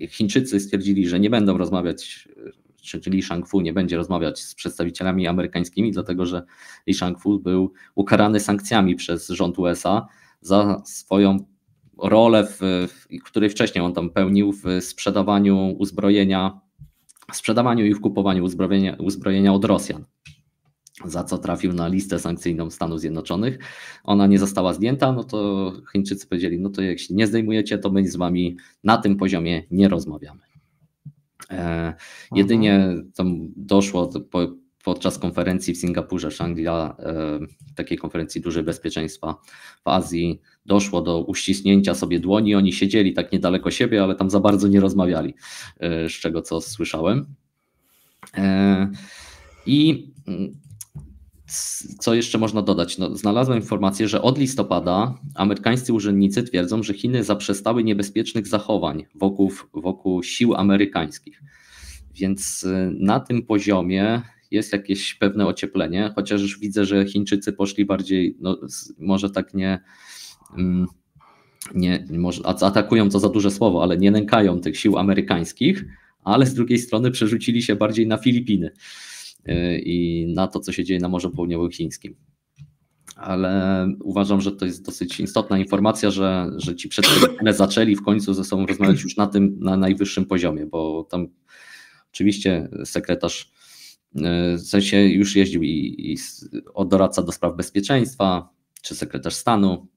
Chińczycy stwierdzili, że nie będą rozmawiać, czy Li Shangfu nie będzie rozmawiać z przedstawicielami amerykańskimi, dlatego że Li Shangfu był ukarany sankcjami przez rząd USA za swoją rolę, której wcześniej on tam pełnił w sprzedawaniu i w kupowaniu uzbrojenia od Rosjan, za co trafił na listę sankcyjną Stanów Zjednoczonych. Ona nie została zdjęta, no to Chińczycy powiedzieli, no to jeśli nie zdejmujecie, to my z wami na tym poziomie nie rozmawiamy. Jedynie tam doszło podczas konferencji w Singapurze, Shangri-La, takiej konferencji dużej bezpieczeństwa w Azji, doszło do uściśnięcia sobie dłoni. Oni siedzieli tak niedaleko siebie, ale tam za bardzo nie rozmawiali, z czego co słyszałem. I co jeszcze można dodać? No, znalazłem informację, że od listopada amerykańscy urzędnicy twierdzą, że Chiny zaprzestały niebezpiecznych zachowań wokół sił amerykańskich. Więc na tym poziomie jest jakieś pewne ocieplenie, chociaż już widzę, że Chińczycy poszli bardziej, no, może tak może atakują, to za duże słowo, ale nie nękają tych sił amerykańskich, ale z drugiej strony przerzucili się bardziej na Filipiny i na to, co się dzieje na Morzu Południowochińskim. Ale uważam, że to jest dosyć istotna informacja, że ci przedstawiciele zaczęli w końcu ze sobą rozmawiać już na najwyższym poziomie, bo tam oczywiście sekretarz w sensie już jeździł i doradca do spraw bezpieczeństwa, czy sekretarz stanu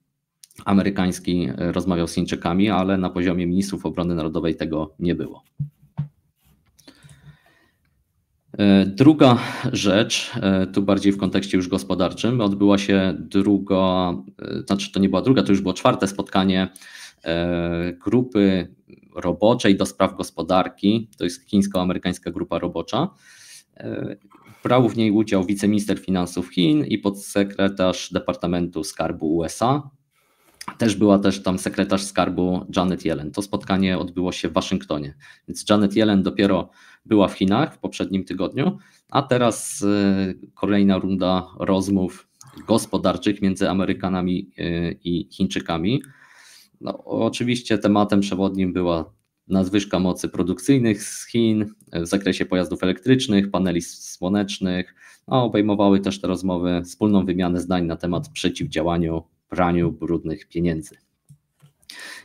amerykański rozmawiał z Chińczykami, ale na poziomie ministrów obrony narodowej tego nie było. Druga rzecz, tu bardziej w kontekście już gospodarczym, odbyła się druga, znaczy to nie była druga, to już było czwarte spotkanie grupy roboczej do spraw gospodarki, to jest chińsko-amerykańska grupa robocza. Brał w niej udział wiceminister finansów Chin i podsekretarz Departamentu Skarbu USA. Była też tam sekretarz skarbu Janet Yellen. To spotkanie odbyło się w Waszyngtonie, więc Janet Yellen dopiero była w Chinach w poprzednim tygodniu, a teraz kolejna runda rozmów gospodarczych między Amerykanami i Chińczykami. No, oczywiście tematem przewodnim była nadwyżka mocy produkcyjnych z Chin w zakresie pojazdów elektrycznych, paneli słonecznych, a obejmowały też te rozmowy wspólną wymianę zdań na temat przeciwdziałaniu praniu brudnych pieniędzy.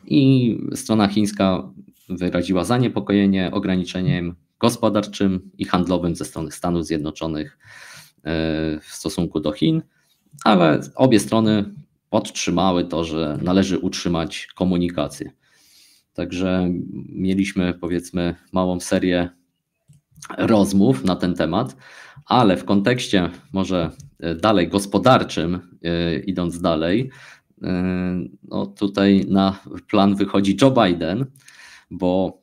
I strona chińska wyraziła zaniepokojenie ograniczeniem gospodarczym i handlowym ze strony Stanów Zjednoczonych w stosunku do Chin, ale obie strony podtrzymały to, że należy utrzymać komunikację. Także mieliśmy, powiedzmy, małą serię rozmów na ten temat, ale w kontekście może dalej gospodarczym, idąc dalej, no tutaj na plan wychodzi Joe Biden, bo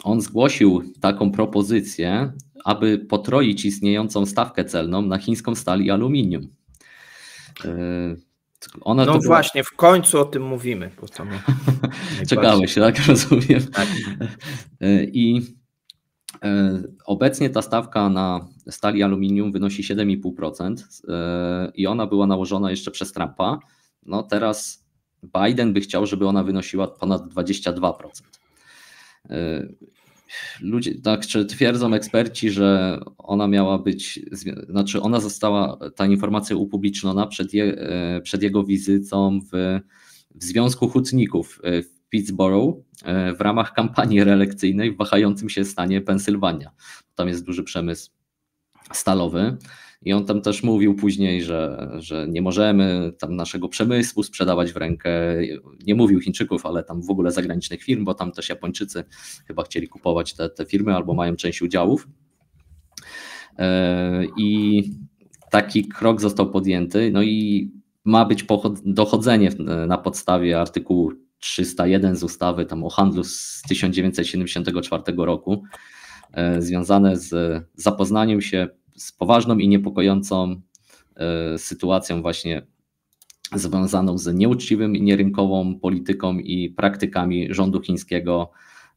on zgłosił taką propozycję, aby potroić istniejącą stawkę celną na chińską stal i aluminium. No właśnie, w końcu o tym mówimy. Bo to czekałeś, tak? Rozumiem. Tak. I obecnie ta stawka na stal i aluminium wynosi 7,5% i ona była nałożona jeszcze przez Trumpa. No teraz Biden by chciał, żeby ona wynosiła ponad 22%. Ludzie tak twierdzą eksperci, że ona miała być, znaczy ona została, ta informacja upubliczniona przed jego wizytą w Związku Hutników w Pittsburgh w ramach kampanii reelekcyjnej w wahającym się stanie Pensylwania. Tam jest duży przemysł stalowy i on tam też mówił później, że nie możemy tam naszego przemysłu sprzedawać w rękę, nie mówił Chińczyków, ale tam w ogóle zagranicznych firm, bo tam też Japończycy chyba chcieli kupować te firmy albo mają część udziałów. I taki krok został podjęty, no i ma być dochodzenie na podstawie artykułu 301 z ustawy tam o handlu z 1974 roku, związane z zapoznaniem się z poważną i niepokojącą sytuacją właśnie związaną z nieuczciwym i nierynkową polityką i praktykami rządu chińskiego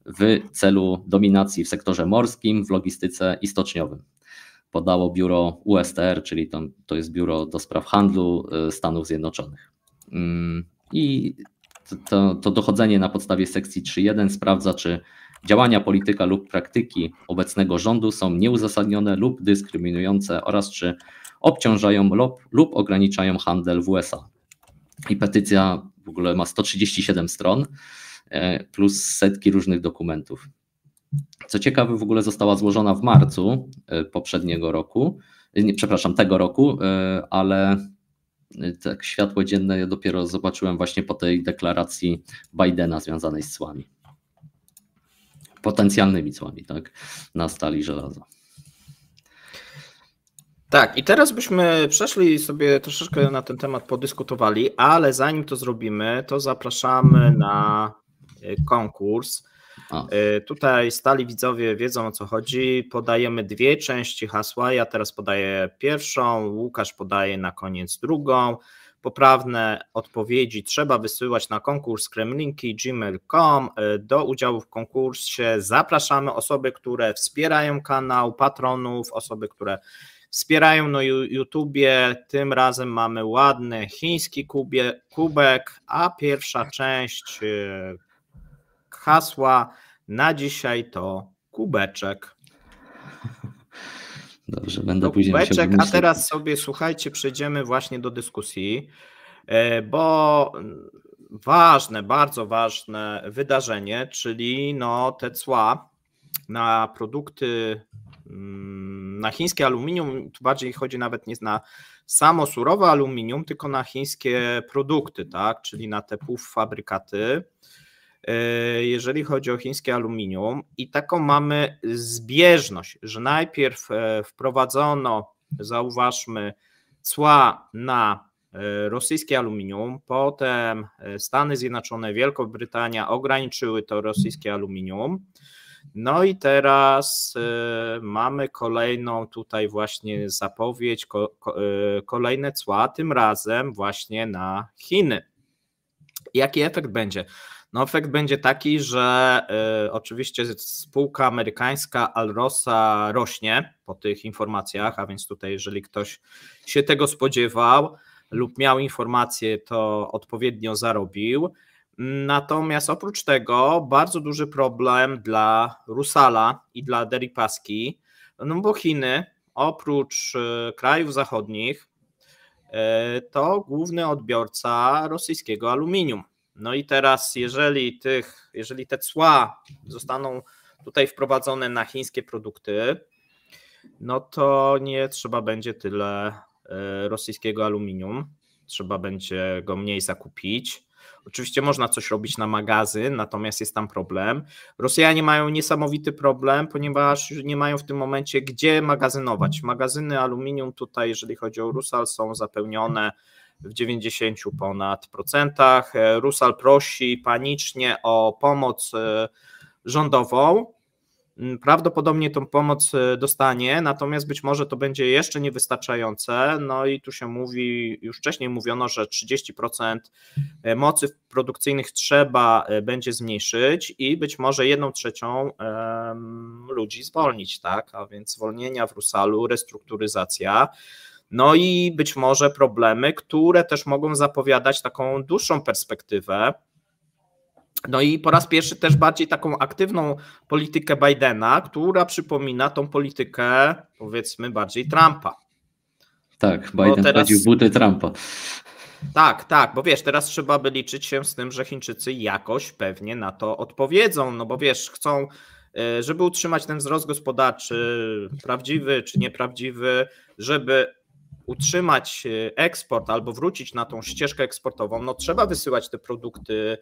w celu dominacji w sektorze morskim, w logistyce i stoczniowym. Podało biuro USTR, czyli to jest biuro do spraw handlu Stanów Zjednoczonych. I to dochodzenie na podstawie sekcji 3.1 sprawdza, czy działania polityka lub praktyki obecnego rządu są nieuzasadnione lub dyskryminujące oraz czy obciążają lub ograniczają handel w USA. I petycja w ogóle ma 137 stron plus setki różnych dokumentów. Co ciekawe, w ogóle została złożona w marcu tego roku, ale tak światło dzienne ja dopiero zobaczyłem właśnie po tej deklaracji Bidena związanej z cłami. Potencjalnymi cłami, tak, na stal i żelazo. Tak, i teraz byśmy przeszli sobie troszeczkę na ten temat podyskutowali, ale zanim to zrobimy, to zapraszamy na konkurs. Tutaj stali widzowie wiedzą, o co chodzi. Podajemy dwie części hasła. Ja teraz podaję pierwszą, Łukasz podaje na koniec drugą. Poprawne odpowiedzi trzeba wysyłać na konkurs kremlinki@gmail.com. Do udziału w konkursie zapraszamy osoby, które wspierają kanał, patronów, osoby, które wspierają na YouTubie. Tym razem mamy ładny chiński kubek, a pierwsza część hasła na dzisiaj to kubeczek. Dobrze, będę później kubeczek, a teraz sobie, słuchajcie, przejdziemy właśnie do dyskusji, bo ważne, bardzo ważne wydarzenie, czyli te cła na produkty, na chińskie aluminium, tu bardziej chodzi nawet nie na samo surowe aluminium, tylko na chińskie produkty, tak, czyli na te półfabrykaty, jeżeli chodzi o chińskie aluminium. I taką mamy zbieżność, że najpierw wprowadzono, zauważmy, cła na rosyjskie aluminium, potem Stany Zjednoczone, Wielka Brytania ograniczyły to rosyjskie aluminium. No i teraz mamy kolejną tutaj właśnie zapowiedź, kolejne cła, tym razem właśnie na Chiny. Jaki efekt będzie? No efekt będzie taki, że oczywiście spółka amerykańska Alrosa rośnie po tych informacjach, a więc tutaj jeżeli ktoś się tego spodziewał lub miał informacje, to odpowiednio zarobił. Natomiast oprócz tego bardzo duży problem dla Rusala i dla Deripaski, no bo Chiny oprócz krajów zachodnich to główny odbiorca rosyjskiego aluminium. No i teraz jeżeli te cła zostaną tutaj wprowadzone na chińskie produkty, no to nie trzeba będzie tyle rosyjskiego aluminium, trzeba będzie go mniej zakupić. Oczywiście można coś robić na magazyn, natomiast jest tam problem. Rosjanie mają niesamowity problem, ponieważ nie mają w tym momencie gdzie magazynować. Magazyny aluminium tutaj, jeżeli chodzi o Rusal, są zapełnione w 90 ponad procentach. Rusal prosi panicznie o pomoc rządową. Prawdopodobnie tą pomoc dostanie, natomiast być może to będzie jeszcze niewystarczające. No i tu się mówi, już wcześniej mówiono, że 30% mocy produkcyjnych trzeba będzie zmniejszyć i być może 1/3 ludzi zwolnić, tak? A więc zwolnienia w Rusalu, restrukturyzacja. No i być może problemy, które też mogą zapowiadać taką dłuższą perspektywę. No i po raz pierwszy też bardziej taką aktywną politykę Bidena, która przypomina tą politykę, powiedzmy, bardziej Trumpa. Tak, Biden wchodził w buty Trumpa. Tak, bo wiesz, teraz trzeba by liczyć się z tym, że Chińczycy jakoś pewnie na to odpowiedzą, no bo wiesz, chcą, żeby utrzymać ten wzrost gospodarczy, prawdziwy czy nieprawdziwy, żeby utrzymać eksport albo wrócić na tą ścieżkę eksportową, no trzeba wysyłać te produkty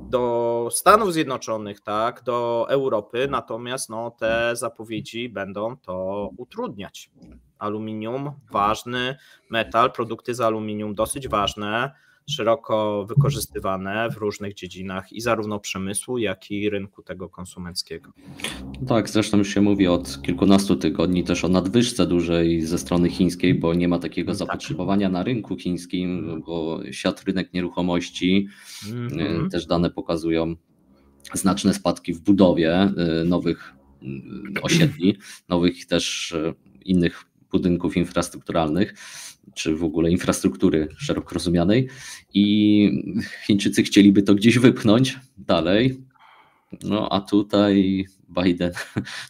do Stanów Zjednoczonych, tak, do Europy, natomiast no, te zapowiedzi będą to utrudniać. Aluminium, ważny metal, produkty z aluminium dosyć ważne, szeroko wykorzystywane w różnych dziedzinach i zarówno przemysłu, jak i rynku tego konsumenckiego. Tak, zresztą już się mówi od kilkunastu tygodni też o nadwyżce dużej ze strony chińskiej, bo nie ma takiego zapotrzebowania na rynku chińskim, bo siadł rynek nieruchomości, też dane pokazują znaczne spadki w budowie nowych osiedli, nowych też innych budynków infrastrukturalnych, czy w ogóle infrastruktury szeroko rozumianej i Chińczycy chcieliby to gdzieś wypchnąć dalej, no a tutaj Biden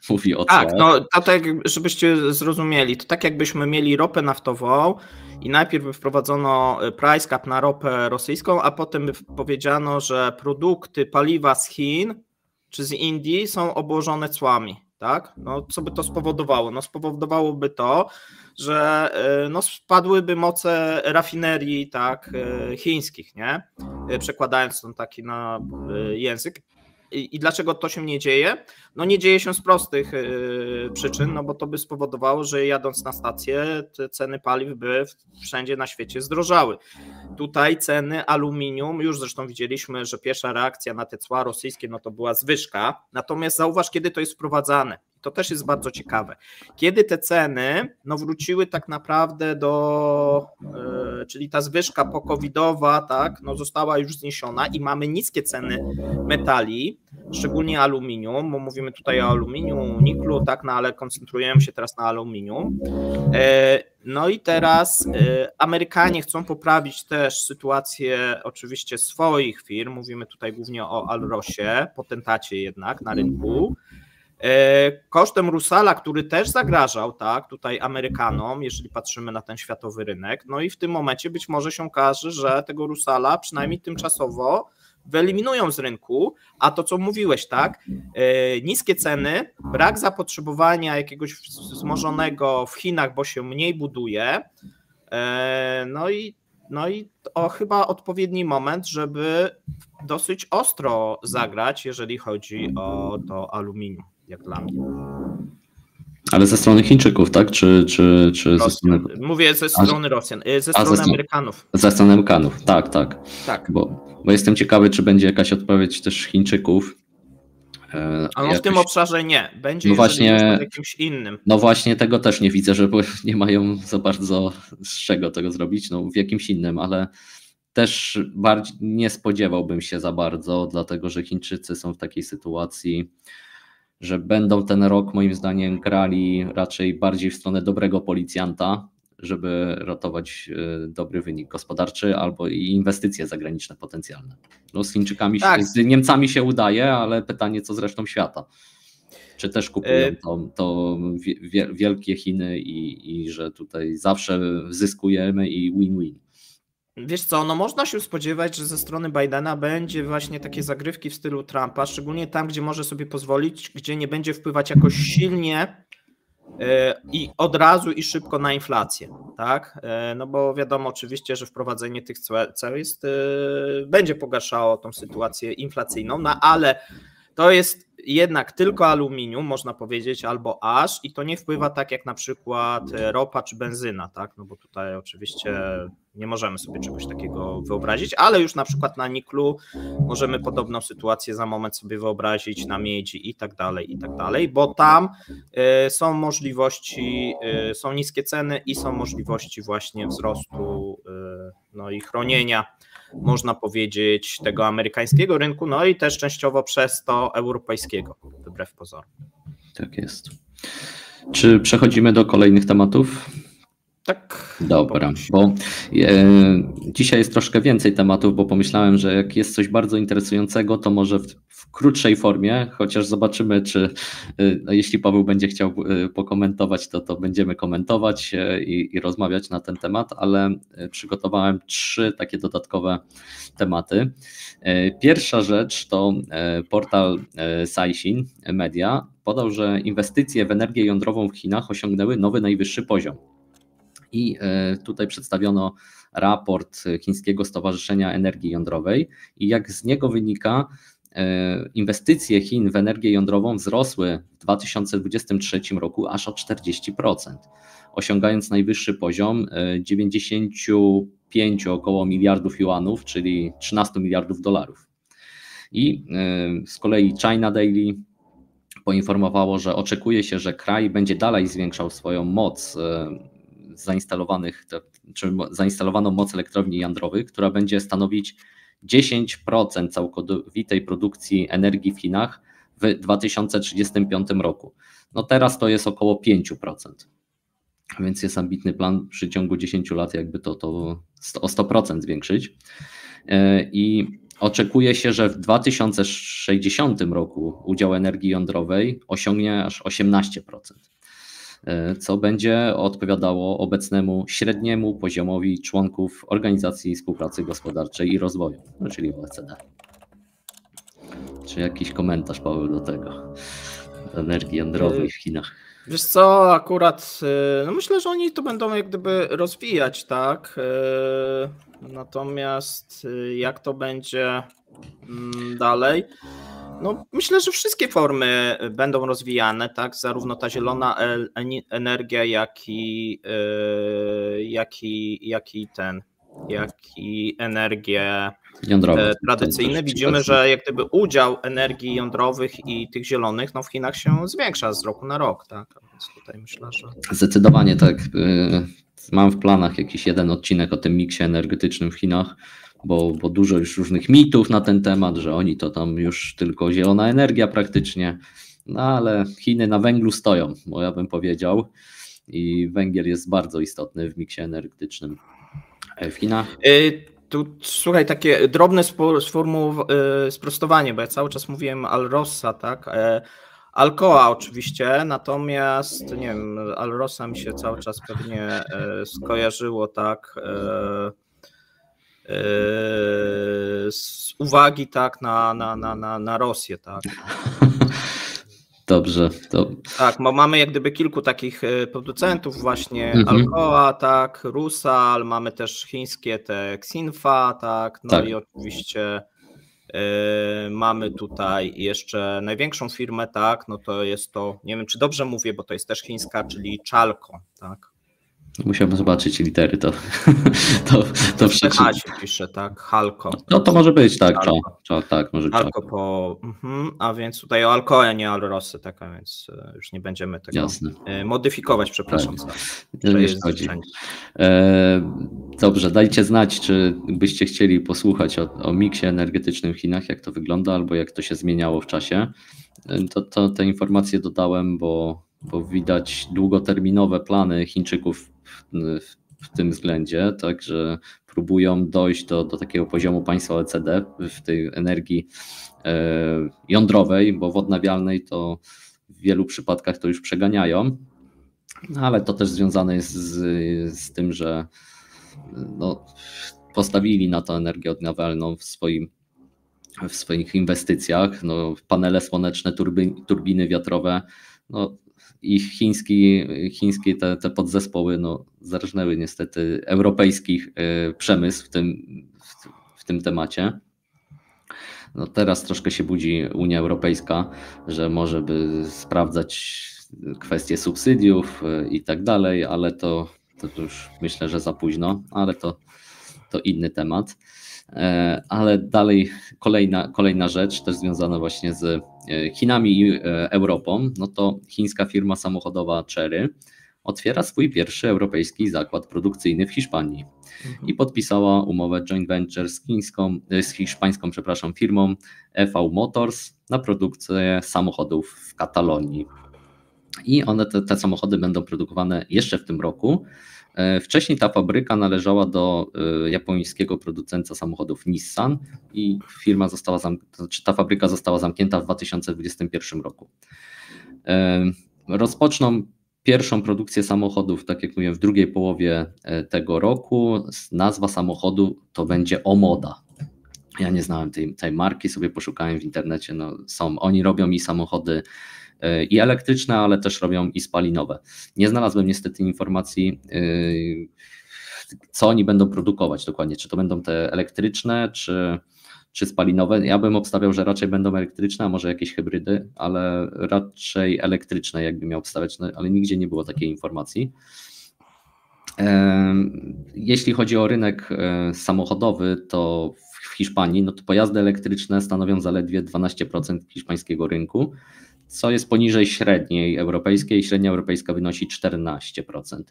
mówi o tak, no to tak żebyście zrozumieli, to tak jakbyśmy mieli ropę naftową i najpierw by wprowadzono price cap na ropę rosyjską, a potem by powiedziano, że produkty paliwa z Chin czy z Indii są obłożone cłami. Tak? No, co by to spowodowało? No, spowodowałoby to, że no, spadłyby moce rafinerii, tak, chińskich, nie? Przekładając to taki na język. I dlaczego to się nie dzieje? No nie dzieje się z prostych przyczyn, no bo to by spowodowało, że jadąc na stację, te ceny paliw by wszędzie na świecie zdrożały. Tutaj ceny aluminium, już zresztą widzieliśmy, że pierwsza reakcja na te cła rosyjskie, no to była zwyżka, natomiast zauważ, kiedy to jest wprowadzane. To też jest bardzo ciekawe. Kiedy te ceny no wróciły tak naprawdę do, czyli ta zwyżka pokowidowa, tak, no została już zniesiona i mamy niskie ceny metali, szczególnie aluminium, bo mówimy tutaj o aluminium, niklu, tak, no ale koncentrujemy się teraz na aluminium. No i teraz Amerykanie chcą poprawić też sytuację oczywiście swoich firm, mówimy tutaj głównie o Alrosie, potentacie jednak na rynku, kosztem Rusala, który też zagrażał, tak, tutaj Amerykanom, jeżeli patrzymy na ten światowy rynek, no i w tym momencie być może się okaże, że tego Rusala przynajmniej tymczasowo wyeliminują z rynku, a to co mówiłeś, tak, niskie ceny, brak zapotrzebowania jakiegoś wzmożonego w Chinach, bo się mniej buduje, No i chyba odpowiedni moment, żeby dosyć ostro zagrać, jeżeli chodzi o to aluminium, jak dla mnie. Ale ze strony Chińczyków, tak? Czy ze strony... Mówię ze strony Rosjan, ze strony Amerykanów. Ze strony Amerykanów, tak. Bo jestem ciekawy, czy będzie jakaś odpowiedź też Chińczyków. Ale w tym obszarze nie. Będzie właśnie w jakimś innym. No właśnie tego też nie widzę, że nie mają za bardzo z czego tego zrobić, w jakimś innym, ale też nie spodziewałbym się za bardzo, dlatego że Chińczycy są w takiej sytuacji, że będą ten rok moim zdaniem grali raczej bardziej w stronę dobrego policjanta, żeby ratować dobry wynik gospodarczy albo i inwestycje zagraniczne potencjalne. Z Chińczykami, z Niemcami się udaje, ale pytanie co z resztą świata. Czy też kupują to wielkie Chiny i że tutaj zawsze zyskujemy i win-win. Wiesz co, można się spodziewać, że ze strony Bidena będzie właśnie takie zagrywki w stylu Trumpa, szczególnie tam, gdzie może sobie pozwolić, gdzie nie będzie wpływać jakoś silnie i od razu i szybko na inflację, tak? No bo wiadomo oczywiście, że wprowadzenie tych ceł będzie pogarszało tą sytuację inflacyjną, ale to jest jednak tylko aluminium, można powiedzieć, albo aż i to nie wpływa tak jak na przykład ropa czy benzyna, tak? No bo tutaj oczywiście nie możemy sobie czegoś takiego wyobrazić, ale już na przykład na niklu możemy podobną sytuację za moment sobie wyobrazić, na miedzi i tak dalej, bo tam są możliwości, są niskie ceny i są możliwości właśnie wzrostu i chronienia, można powiedzieć, tego amerykańskiego rynku, i też częściowo przez to europejskiego, wbrew pozorom. Tak jest. Czy przechodzimy do kolejnych tematów? Tak. Dobra, bo dzisiaj jest troszkę więcej tematów, bo pomyślałem, że jak jest coś bardzo interesującego, to może w krótszej formie, chociaż zobaczymy, czy jeśli Paweł będzie chciał pokomentować, to będziemy komentować i rozmawiać na ten temat, ale przygotowałem 3 takie dodatkowe tematy. Pierwsza rzecz to portal Caixin Media podał, że inwestycje w energię jądrową w Chinach osiągnęły nowy najwyższy poziom. I tutaj przedstawiono raport Chińskiego Stowarzyszenia Energii Jądrowej i jak z niego wynika, inwestycje Chin w energię jądrową wzrosły w 2023 roku aż o 40%, osiągając najwyższy poziom 95 około miliardów juanów, czyli 13 miliardów dolarów. I z kolei China Daily poinformowało, że oczekuje się, że kraj będzie dalej zwiększał swoją moc zainstalowaną moc elektrowni jądrowych, która będzie stanowić 10% całkowitej produkcji energii w Chinach w 2035 roku. Teraz to jest około 5%, więc jest ambitny plan w przeciągu 10 lat jakby to o 100% zwiększyć. I oczekuje się, że w 2060 roku udział energii jądrowej osiągnie aż 18%. Co będzie odpowiadało obecnemu średniemu poziomowi członków Organizacji Współpracy Gospodarczej i Rozwoju, czyli OECD. Czy jakiś komentarz, Paweł, do tego? Energii jądrowej w Chinach. Wiesz co, akurat myślę, że oni to będą jak gdyby rozwijać, tak? Natomiast jak to będzie dalej? Myślę, że wszystkie formy będą rozwijane, tak? Zarówno ta zielona energia, jak i energie jądrowe tradycyjne. Widzimy, że jak gdyby udział energii jądrowych i tych zielonych w Chinach się zwiększa z roku na rok, tak? Więc tutaj myślę, że... Zdecydowanie tak. Mam w planach jakiś jeden odcinek o tym miksie energetycznym w Chinach, bo dużo już różnych mitów na ten temat, że oni to tam już tylko zielona energia praktycznie, ale Chiny na węglu stoją, bo ja bym powiedział, i węgiel jest bardzo istotny w miksie energetycznym w Chinach. Tu słuchaj, takie drobne sprostowanie, bo ja cały czas mówiłem Alrosa, tak? Alcoa oczywiście, natomiast nie wiem, Alrosa mi się cały czas pewnie skojarzyło, tak? Z uwagi tak na Rosję, tak? Dobrze. To... Tak, bo mamy jak gdyby kilku takich producentów właśnie, Alcoa, tak, Rusal, mamy też chińskie te Xinfa, tak, no i oczywiście mamy tutaj jeszcze największą firmę, tak, no to jest to, nie wiem czy dobrze mówię, bo to jest też chińska, czyli Chalco, tak. Musiałbym zobaczyć litery, to przeczytam. Się pisze, tak, Halco. No to może być, tak, tak, może Halco a więc tutaj o Alcoa, nie Alrosy, tak, a więc już nie będziemy tego modyfikować, przepraszam. Tak. Dobrze, dajcie znać, czy byście chcieli posłuchać o miksie energetycznym w Chinach, jak to wygląda, albo jak to się zmieniało w czasie. Te informacje dodałem, bo widać długoterminowe plany Chińczyków w tym względzie, także próbują dojść do takiego poziomu państwa OECD w tej energii jądrowej, bo w odnawialnej to w wielu przypadkach to już przeganiają, ale to też związane jest z tym, że no, postawili na to energię odnawialną w swoich inwestycjach, no, panele słoneczne, turbiny wiatrowe, no, i chińskie te podzespoły no, zarżnęły niestety europejski przemysł w tym temacie. No, teraz troszkę się budzi Unia Europejska, że może by sprawdzać kwestie subsydiów i tak dalej, ale to już myślę, że za późno, ale to inny temat. Ale dalej kolejna rzecz, też związana właśnie z Chinami i Europą, no to chińska firma samochodowa Chery otwiera swój pierwszy europejski zakład produkcyjny w Hiszpanii i podpisała umowę joint venture z hiszpańską firmą EV Motors na produkcję samochodów w Katalonii. I te samochody będą produkowane jeszcze w tym roku. Wcześniej ta fabryka należała do japońskiego producenta samochodów Nissan i ta fabryka została zamknięta w 2021 roku. Rozpoczną pierwszą produkcję samochodów, tak jak mówiłem, w drugiej połowie tego roku. Nazwa samochodu to będzie Omoda. Ja nie znałem tej marki, sobie poszukałem w internecie. No, oni robią i samochody i elektryczne, ale też robią i spalinowe. Nie znalazłem niestety informacji, co oni będą produkować dokładnie, czy to będą te elektryczne, czy spalinowe. Ja bym obstawiał, że raczej będą elektryczne, a może jakieś hybrydy, ale raczej elektryczne jakby miał obstawiać, no, ale nigdzie nie było takiej informacji. Jeśli chodzi o rynek samochodowy, to w Hiszpanii, no to pojazdy elektryczne stanowią zaledwie 12% hiszpańskiego rynku, co jest poniżej średniej europejskiej. Średnia europejska wynosi 14%.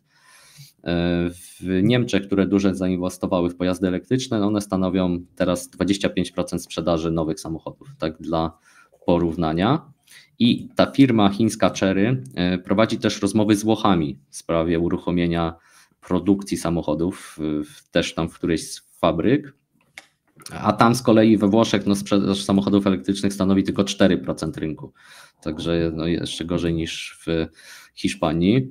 W Niemczech, które dużo zainwestowały w pojazdy elektryczne, one stanowią teraz 25% sprzedaży nowych samochodów, tak dla porównania. I ta firma chińska Chery prowadzi też rozmowy z Włochami w sprawie uruchomienia produkcji samochodów, też tam w którejś z fabryk. A tam z kolei we Włoszech no, sprzedaż samochodów elektrycznych stanowi tylko 4% rynku. Także no, jeszcze gorzej niż w Hiszpanii.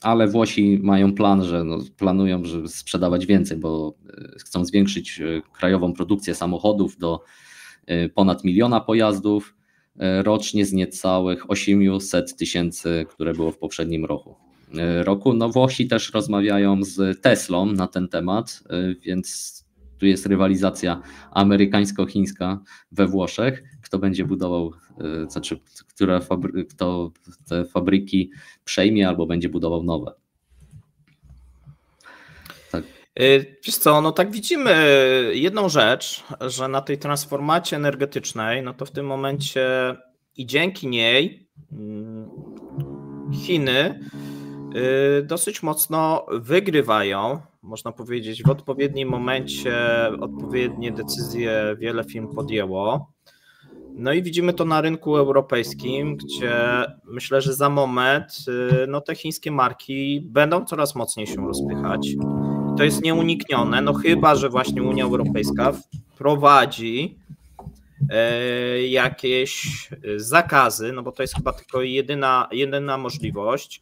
Ale Włosi mają plan, że planują, żeby sprzedawać więcej, bo chcą zwiększyć krajową produkcję samochodów do ponad 1 000 000 pojazdów rocznie z niecałych 800 000, które było w poprzednim roku. No Włosi też rozmawiają z Teslą na ten temat, więc tu jest rywalizacja amerykańsko-chińska we Włoszech, kto będzie budował, znaczy kto te fabryki przejmie albo będzie budował nowe. Tak. Wiesz co, no tak widzimy jedną rzecz, że na tej transformacji energetycznej, no to w tym momencie i dzięki niej Chiny dosyć mocno wygrywają, można powiedzieć, w odpowiednim momencie odpowiednie decyzje wiele firm podjęło. No i widzimy to na rynku europejskim, gdzie myślę, że za moment no te chińskie marki będą coraz mocniej się rozpychać. To jest nieuniknione, no chyba że właśnie Unia Europejska wprowadzi jakieś zakazy, no bo to jest chyba tylko jedyna możliwość,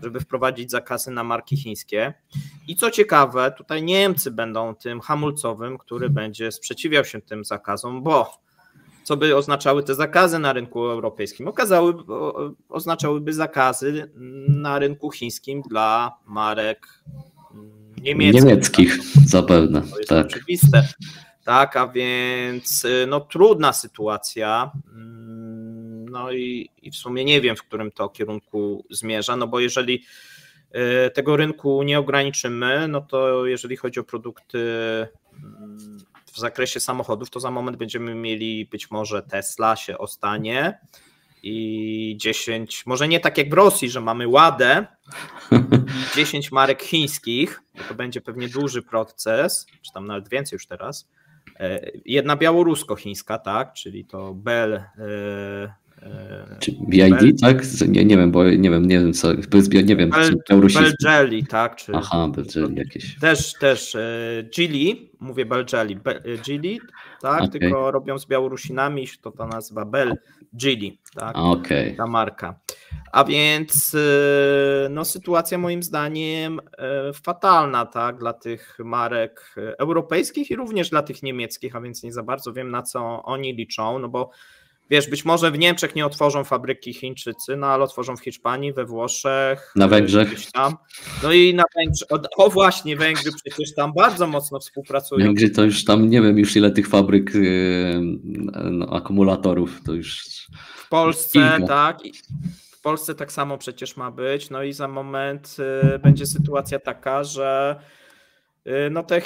żeby wprowadzić zakazy na marki chińskie. I co ciekawe, tutaj Niemcy będą tym hamulcowym, który będzie sprzeciwiał się tym zakazom, bo Co by oznaczały te zakazy na rynku europejskim? Oznaczałyby zakazy na rynku chińskim dla marek niemieckich zapewne. To jest tak. oczywiste. Tak, a więc no, trudna sytuacja. No i w sumie nie wiem, w którym to kierunku zmierza, no bo jeżeli tego rynku nie ograniczymy, no to jeżeli chodzi o produkty w zakresie samochodów, to za moment będziemy mieli być może Tesla się ostanie i 10, może nie tak jak w Rosji, że mamy Ładę i 10 marek chińskich, bo to będzie pewnie duży proces, czy tam nawet więcej już teraz. Jedna białorusko-chińska, tak, czyli to Bell. Czy BID, tak? Nie wiem, bo nie wiem co. Nie wiem, Belgeli, tak? Czy aha, Belgeli jakieś. Też Geely, mówię Belgeli, Geely, tak? Okay. Tylko robią z Białorusinami, to nazywa Belgeli, tak? Okay. Ta marka. A więc no, sytuacja moim zdaniem fatalna, tak? Dla tych marek europejskich i również dla tych niemieckich, a więc nie za bardzo wiem, na co oni liczą, no bo wiesz, być może w Niemczech nie otworzą fabryki Chińczycy, no ale otworzą w Hiszpanii, we Włoszech. Na Węgrzech. Tam. No i na Węgrzech. O właśnie, Węgry przecież tam bardzo mocno współpracują. Węgry to już tam nie wiem już ile tych fabryk akumulatorów to już. W Polsce tak. W Polsce tak samo przecież ma być. No i za moment będzie sytuacja taka, że no te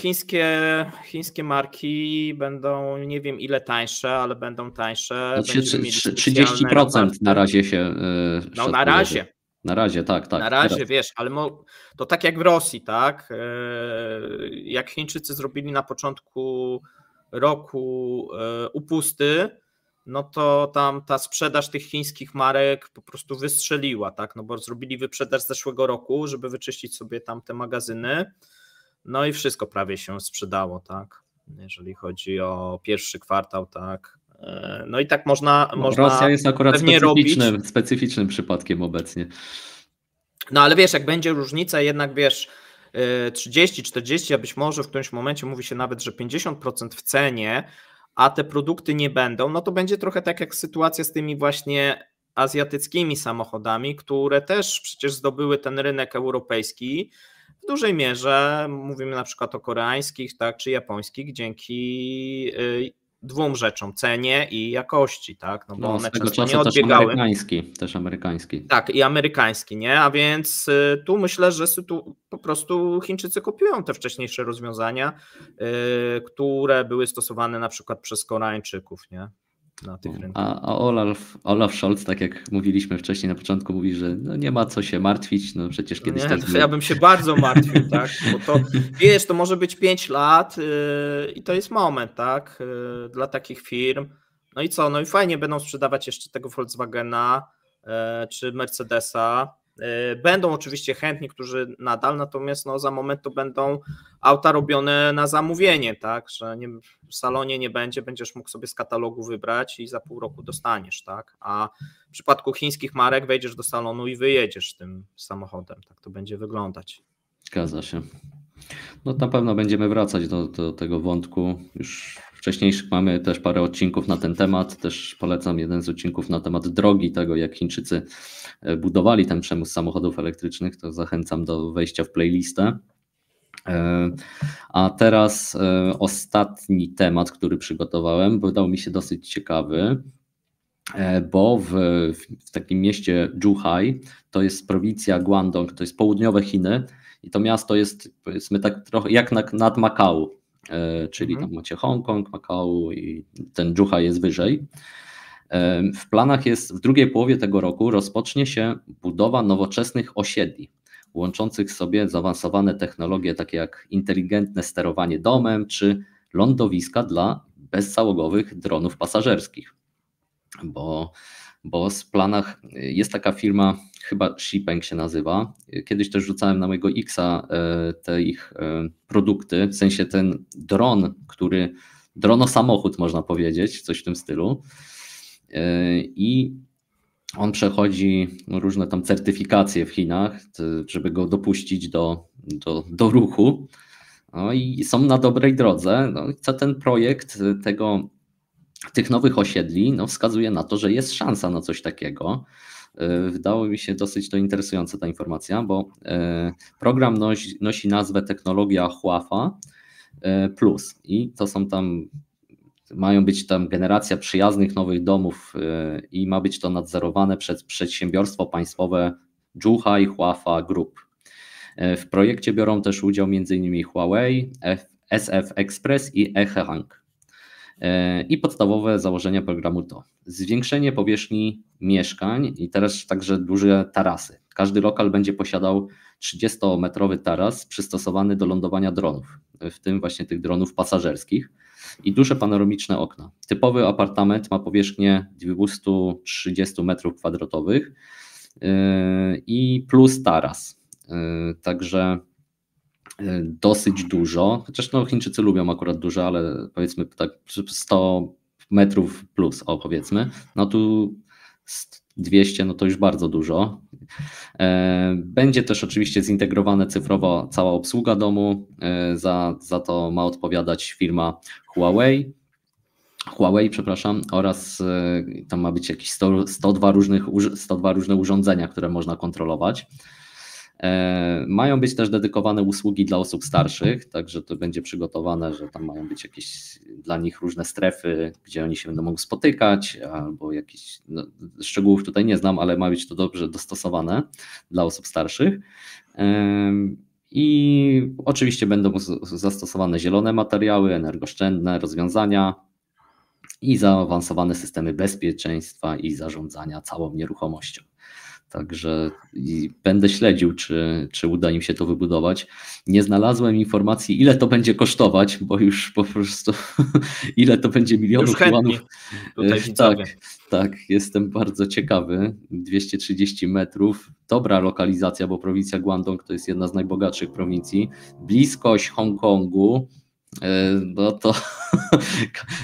chińskie marki będą, nie wiem ile tańsze, ale będą tańsze. 30% na razie się. No na razie. Na razie, tak. Na razie, teraz. Wiesz, ale to tak jak w Rosji, tak? Jak Chińczycy zrobili na początku roku upusty, no to tam ta sprzedaż tych chińskich marek po prostu wystrzeliła, tak? No bo zrobili wyprzedaż z zeszłego roku, żeby wyczyścić sobie tam te magazyny. No i wszystko prawie się sprzedało, tak, jeżeli chodzi o pierwszy kwartał, tak. No i tak można Rosja jest akurat specyficznym przypadkiem obecnie. No ale wiesz, jak będzie różnica, jednak wiesz, 30, 40, a być może w którymś momencie mówi się nawet, że 50% w cenie, a te produkty nie będą, no to będzie trochę tak jak sytuacja z tymi właśnie azjatyckimi samochodami, które też przecież zdobyły ten rynek europejski. W dużej mierze mówimy na przykład o koreańskich, tak, czy japońskich dzięki dwóm rzeczom, cenie i jakości, tak, no bo one często nie odbiegały. Też amerykański. Tak, i amerykański, nie, a więc tu myślę, że po prostu Chińczycy kopiują te wcześniejsze rozwiązania, które były stosowane na przykład przez Koreańczyków, nie. Na tych rynkach. A Olaf Scholz, tak jak mówiliśmy wcześniej na początku, mówi, że no nie ma co się martwić, no przecież kiedyś nie, też ja bym się bardzo martwił, tak, bo to wiesz, to może być 5 lat i to jest moment, tak, dla takich firm, no i co, no i fajnie będą sprzedawać jeszcze tego Volkswagena czy Mercedesa, będą oczywiście chętni, którzy nadal, natomiast no za moment to będą auta robione na zamówienie, tak, że w salonie nie będzie, będziesz mógł sobie z katalogu wybrać i za pół roku dostaniesz, tak, a w przypadku chińskich marek wejdziesz do salonu i wyjedziesz tym samochodem, tak to będzie wyglądać. Zgadza się. No na pewno będziemy wracać do tego wątku, już wcześniejszych mamy też parę odcinków na ten temat, też polecam jeden z odcinków na temat drogi, tego jak Chińczycy budowali ten przemysł samochodów elektrycznych, to zachęcam do wejścia w playlistę. A teraz ostatni temat, który przygotowałem, wydał mi się dosyć ciekawy, bo w takim mieście Zhuhai, to jest prowincja Guangdong, to jest południowe Chiny i to miasto jest, powiedzmy tak trochę jak nad Makao, czyli tam macie Hongkong, Makao i ten Zhuhai jest wyżej. W planach jest w drugiej połowie tego roku rozpocznie się budowa nowoczesnych osiedli, łączących sobie zaawansowane technologie takie jak inteligentne sterowanie domem czy lądowiska dla bezzałogowych dronów pasażerskich. Bo w planach jest taka firma, chyba Xipeng się nazywa, kiedyś też rzucałem na mojego Xa te ich produkty, w sensie ten dron, dronosamochód można powiedzieć, coś w tym stylu. I on przechodzi różne tam certyfikacje w Chinach, żeby go dopuścić do ruchu. No i są na dobrej drodze. No i co ten projekt tego tych nowych osiedli no, wskazuje na to, że jest szansa na coś takiego. Wydało mi się dosyć to interesująca ta informacja, bo program nosi nazwę Technologia Huafa Plus i to są tam, mają być tam generacja przyjaznych nowych domów i ma być to nadzorowane przez przedsiębiorstwo państwowe Zhuhai Huafa Group. W projekcie biorą też udział m.in. Huawei, SF Express i Ehang. I podstawowe założenia programu to zwiększenie powierzchni mieszkań i teraz także duże tarasy. Każdy lokal będzie posiadał 30-metrowy taras przystosowany do lądowania dronów, w tym właśnie tych dronów pasażerskich i duże panoramiczne okna. Typowy apartament ma powierzchnię 230 m2 i plus taras. Także dosyć dużo, chociaż no Chińczycy lubią akurat dużo, ale powiedzmy tak 100 metrów plus, powiedzmy, no tu 200, no to już bardzo dużo. Będzie też oczywiście zintegrowana cyfrowo cała obsługa domu, za to ma odpowiadać firma Huawei, oraz tam ma być jakieś 102 różne urządzenia, które można kontrolować. Mają być też dedykowane usługi dla osób starszych, także to będzie przygotowane, że tam mają być jakieś dla nich różne strefy, gdzie oni się będą mogli spotykać, albo jakieś, no, szczegółów tutaj nie znam, ale ma być to dobrze dostosowane dla osób starszych. I oczywiście będą zastosowane zielone materiały, energooszczędne rozwiązania i zaawansowane systemy bezpieczeństwa i zarządzania całą nieruchomością. Także będę śledził, czy uda im się to wybudować. Nie znalazłem informacji, ile to będzie kosztować, bo już po prostu ile to będzie milionów juanów. Tak, jestem bardzo ciekawy. 230 metrów, dobra lokalizacja, bo prowincja Guangdong to jest jedna z najbogatszych prowincji. Bliskość Hongkongu, no to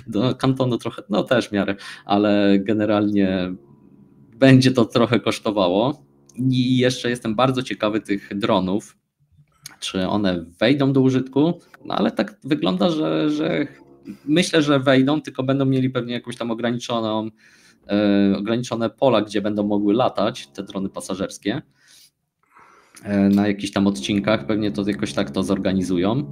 do kantonu trochę, no też w miarę, ale generalnie będzie to trochę kosztowało. I jeszcze jestem bardzo ciekawy tych dronów, czy one wejdą do użytku, no ale tak wygląda, że myślę, że wejdą, tylko będą mieli pewnie jakąś tam ograniczone pola, gdzie będą mogły latać te drony pasażerskie na jakichś tam odcinkach, pewnie to jakoś tak to zorganizują.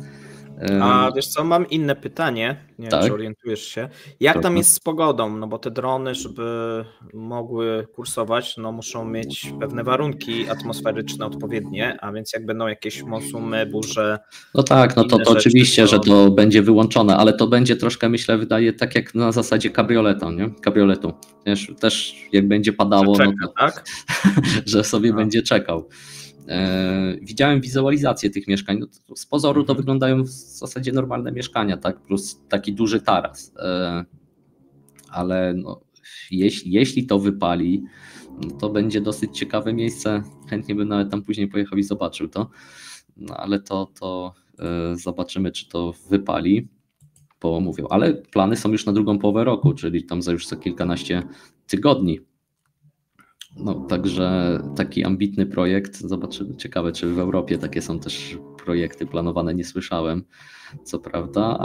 A wiesz co, mam inne pytanie, nie wiem, czy orientujesz się. Jak tam jest z pogodą? No bo te drony, żeby mogły kursować, no muszą mieć pewne warunki atmosferyczne odpowiednie, a więc jak będą jakieś monsuny, burze... No tak, no to oczywiście, że to będzie wyłączone, ale to będzie troszkę, myślę, wydaje tak jak na zasadzie kabrioletu. Też jak będzie padało, czeka, no to, tak? że sobie będzie czekał. Widziałem wizualizację tych mieszkań. No to z pozoru to wyglądają w zasadzie normalne mieszkania, tak? Plus taki duży taras. Ale no, jeśli to wypali, no to będzie dosyć ciekawe miejsce. Chętnie bym nawet tam później pojechał i zobaczył to. No ale to zobaczymy, czy to wypali. Bo mówią, ale plany są już na drugą połowę roku, czyli tam już za kilkanaście tygodni. No, także taki ambitny projekt, zobaczymy, ciekawe, czy w Europie takie są też projekty planowane, nie słyszałem, co prawda,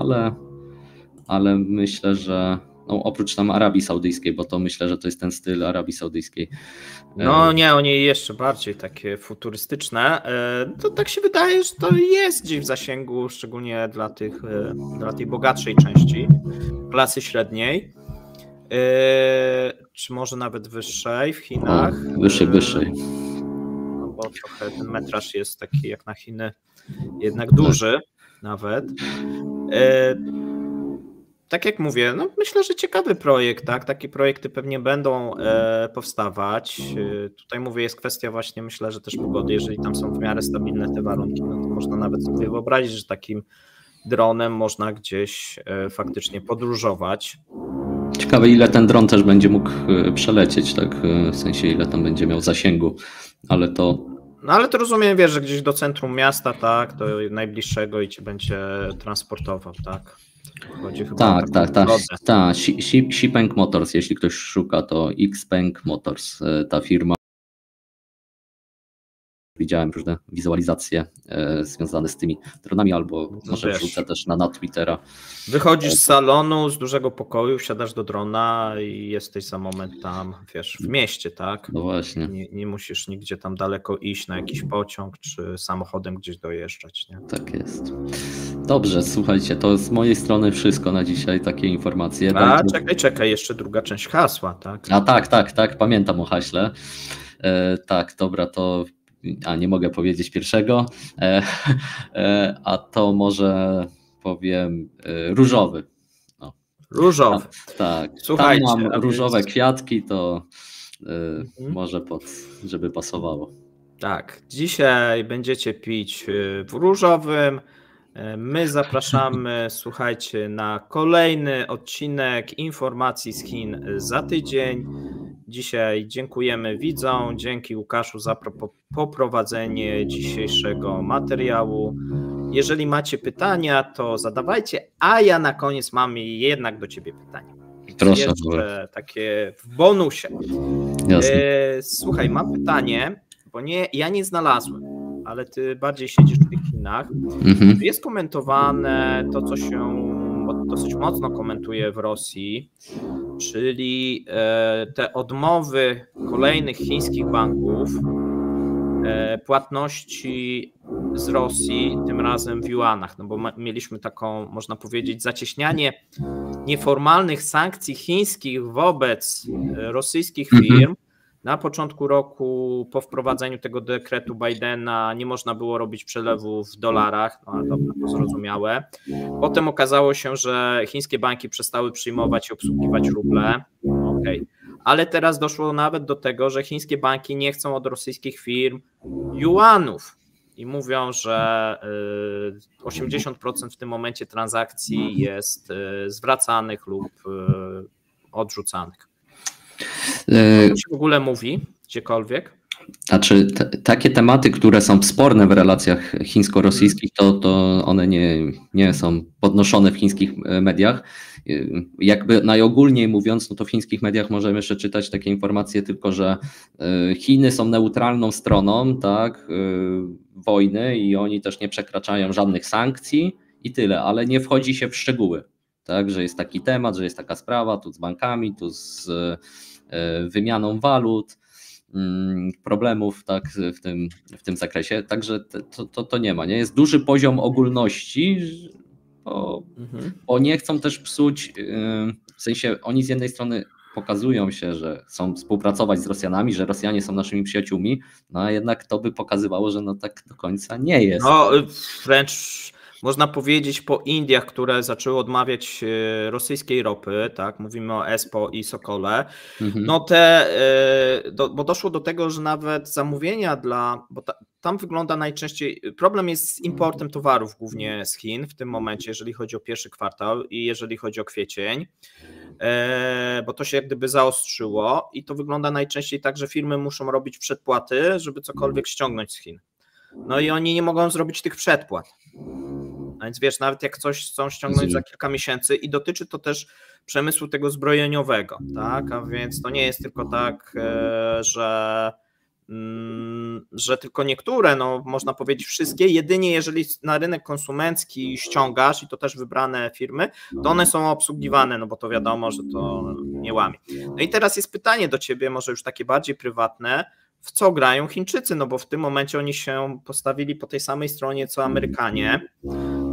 ale myślę, że no, oprócz tam Arabii Saudyjskiej, bo to myślę, że to jest ten styl Arabii Saudyjskiej. No nie, oni jeszcze bardziej takie futurystyczne, to tak się wydaje, że to jest gdzieś w zasięgu, szczególnie dla tej bogatszej części, klasy średniej. Czy może nawet wyższej w Chinach. Wyższej. No bo trochę ten metraż jest taki jak na Chiny, jednak duży nawet. Tak jak mówię, no myślę, że ciekawy projekt, tak? Takie projekty pewnie będą powstawać. Tutaj mówię, jest kwestia właśnie, myślę, że też pogody, jeżeli tam są w miarę stabilne te warunki, no to można nawet sobie wyobrazić, że takim dronem można gdzieś faktycznie podróżować. Ciekawe, ile ten dron też będzie mógł przelecieć, tak? W sensie, ile tam będzie miał zasięgu, ale to... No ale to rozumiem, wiesz, że gdzieś do centrum miasta, tak, do najbliższego i cię będzie transportował, tak? Chodzi chyba tak. Xpeng Motors, jeśli ktoś szuka, to Xpeng Motors, ta firma. widziałem różne wizualizacje związane z tymi dronami, albo może wrzucę też na Twittera. Wychodzisz z salonu, z dużego pokoju, wsiadasz do drona i jesteś za moment tam, wiesz, w mieście, tak? No właśnie. Nie musisz nigdzie tam daleko iść na jakiś pociąg, czy samochodem gdzieś dojeżdżać, nie? Tak jest. Dobrze, słuchajcie, to z mojej strony wszystko na dzisiaj, takie informacje. Czekaj, jeszcze druga część hasła, tak? A tak, pamiętam o haśle. Tak, dobra, to nie mogę powiedzieć pierwszego, a to może powiem różowy. No. Różowy. Tak, słuchajcie, tam mam różowe kwiatki, to może żeby pasowało. Tak, dzisiaj będziecie pić w różowym. My zapraszamy, słuchajcie, na kolejny odcinek informacji z Chin za tydzień. Dzisiaj dziękujemy widzom, dzięki Łukaszu za poprowadzenie dzisiejszego materiału. Jeżeli macie pytania, to zadawajcie, a ja na koniec mam jednak do Ciebie pytanie. Proszę. Jeszcze takie w bonusie. Jasne. Słuchaj, mam pytanie, bo ja nie znalazłem, ale Ty bardziej siedzisz w tych Chinach. Jest komentowane to, co się dosyć mocno komentuje w Rosji, czyli te odmowy kolejnych chińskich banków płatności z Rosji, tym razem w juanach, no bo mieliśmy taką, można powiedzieć, zacieśnianie nieformalnych sankcji chińskich wobec rosyjskich firm. Na początku roku, po wprowadzeniu tego dekretu Bidena, nie można było robić przelewów w dolarach, no ale dobra, to zrozumiałe. Potem okazało się, że chińskie banki przestały przyjmować i obsługiwać ruble. Okay. Ale teraz doszło nawet do tego, że chińskie banki nie chcą od rosyjskich firm juanów i mówią, że 80% w tym momencie transakcji jest zwracanych lub odrzucanych. Co się w ogóle mówi gdziekolwiek? Znaczy, takie tematy, które są sporne w relacjach chińsko-rosyjskich, to one nie są podnoszone w chińskich mediach. Jakby najogólniej mówiąc, no to w chińskich mediach możemy jeszcze czytać takie informacje tylko, że Chiny są neutralną stroną, tak, wojny i oni też nie przekraczają żadnych sankcji i tyle, ale nie wchodzi się w szczegóły. Tak, że jest taki temat, że jest taka sprawa, tu z bankami, tu z wymianą walut, problemów tak, w tym zakresie, także to nie ma. Nie? Jest duży poziom ogólności, bo nie chcą też psuć, w sensie oni z jednej strony pokazują się, że chcą współpracować z Rosjanami, że Rosjanie są naszymi przyjaciółmi, no a jednak to by pokazywało, że no tak do końca nie jest. No wręcz można powiedzieć po Indiach, które zaczęły odmawiać rosyjskiej ropy, tak, mówimy o ESPO i Sokole, no bo doszło do tego, że nawet zamówienia bo tam wygląda najczęściej, problem jest z importem towarów głównie z Chin w tym momencie, jeżeli chodzi o pierwszy kwartał i jeżeli chodzi o kwiecień, bo to się jak gdyby zaostrzyło i to wygląda najczęściej tak, że firmy muszą robić przedpłaty, żeby cokolwiek ściągnąć z Chin. No i oni nie mogą zrobić tych przedpłat. A więc wiesz, nawet jak coś chcą ściągnąć za kilka miesięcy i dotyczy to też przemysłu tego zbrojeniowego, tak? A więc to nie jest tylko tak, że tylko niektóre, no można powiedzieć wszystkie, jedynie jeżeli na rynek konsumencki ściągasz i to też wybrane firmy, to one są obsługiwane, no bo to wiadomo, że to nie łamie. No i teraz jest pytanie do Ciebie, może już takie bardziej prywatne, w co grają Chińczycy, no bo w tym momencie oni się postawili po tej samej stronie co Amerykanie,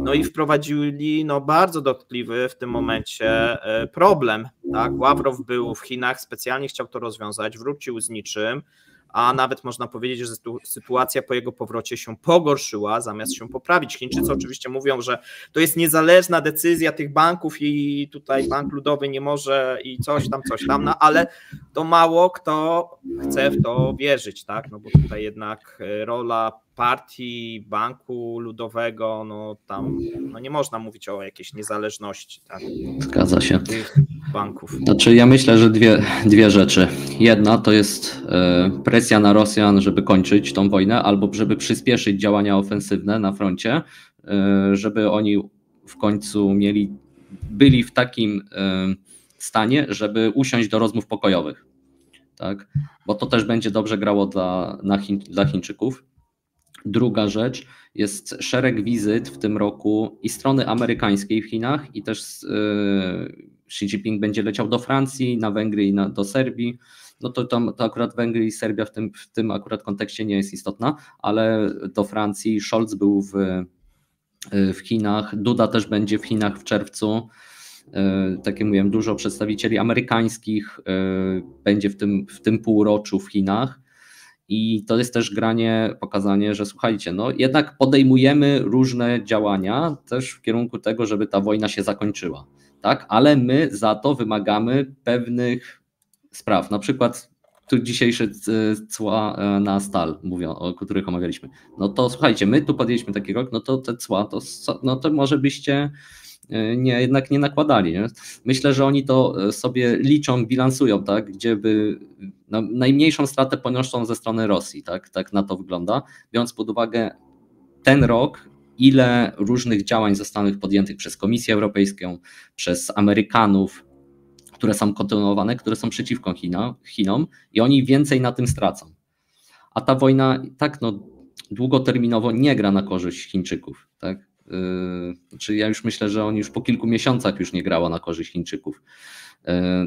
no i wprowadzili bardzo dotkliwy w tym momencie problem, tak? Ławrow był w Chinach, specjalnie chciał to rozwiązać, wrócił z niczym, a nawet można powiedzieć, że sytuacja po jego powrocie się pogorszyła, zamiast się poprawić. Chińczycy oczywiście mówią, że to jest niezależna decyzja tych banków i tutaj Bank Ludowy nie może i coś tam, no ale to mało kto chce w to wierzyć, tak? No bo tutaj jednak rola partii, Banku Ludowego, no tam nie można mówić o jakiejś niezależności, tak? Zgadza się. Tych banków. Znaczy ja myślę, że dwie rzeczy. Jedna to jest presja na Rosjan, żeby kończyć tą wojnę, albo żeby przyspieszyć działania ofensywne na froncie, żeby oni w końcu byli w takim stanie, żeby usiąść do rozmów pokojowych. Tak? Bo to też będzie dobrze grało dla Chińczyków. Druga rzecz, jest szereg wizyt w tym roku i strony amerykańskiej w Chinach i też Xi Jinping będzie leciał do Francji, na Węgry i do Serbii. No to akurat Węgry i Serbia w tym akurat kontekście nie jest istotna, ale do Francji, Scholz był w Chinach, Duda też będzie w Chinach w czerwcu. Tak jak mówiłem, dużo przedstawicieli amerykańskich będzie w tym półroczu w Chinach. I to jest też pokazanie, że słuchajcie, no jednak podejmujemy różne działania też w kierunku tego, żeby ta wojna się zakończyła, tak? Ale my za to wymagamy pewnych spraw, na przykład tu dzisiejsze cła na stal, o których omawialiśmy. No to słuchajcie, my tu podjęliśmy taki krok, no to te cła, to może byście jednak nie nakładali. Nie? Myślę, że oni to sobie liczą, bilansują, tak, gdzie by najmniejszą stratę poniosą ze strony Rosji, tak na to wygląda, biorąc pod uwagę ten rok, ile różnych działań zostanych podjętych przez Komisję Europejską, przez Amerykanów, które są kontynuowane, które są przeciwko Chinom i oni więcej na tym stracą. A ta wojna tak długoterminowo nie gra na korzyść Chińczyków, tak? Czyli ja już myślę, że oni już po kilku miesiącach już nie grała na korzyść Chińczyków,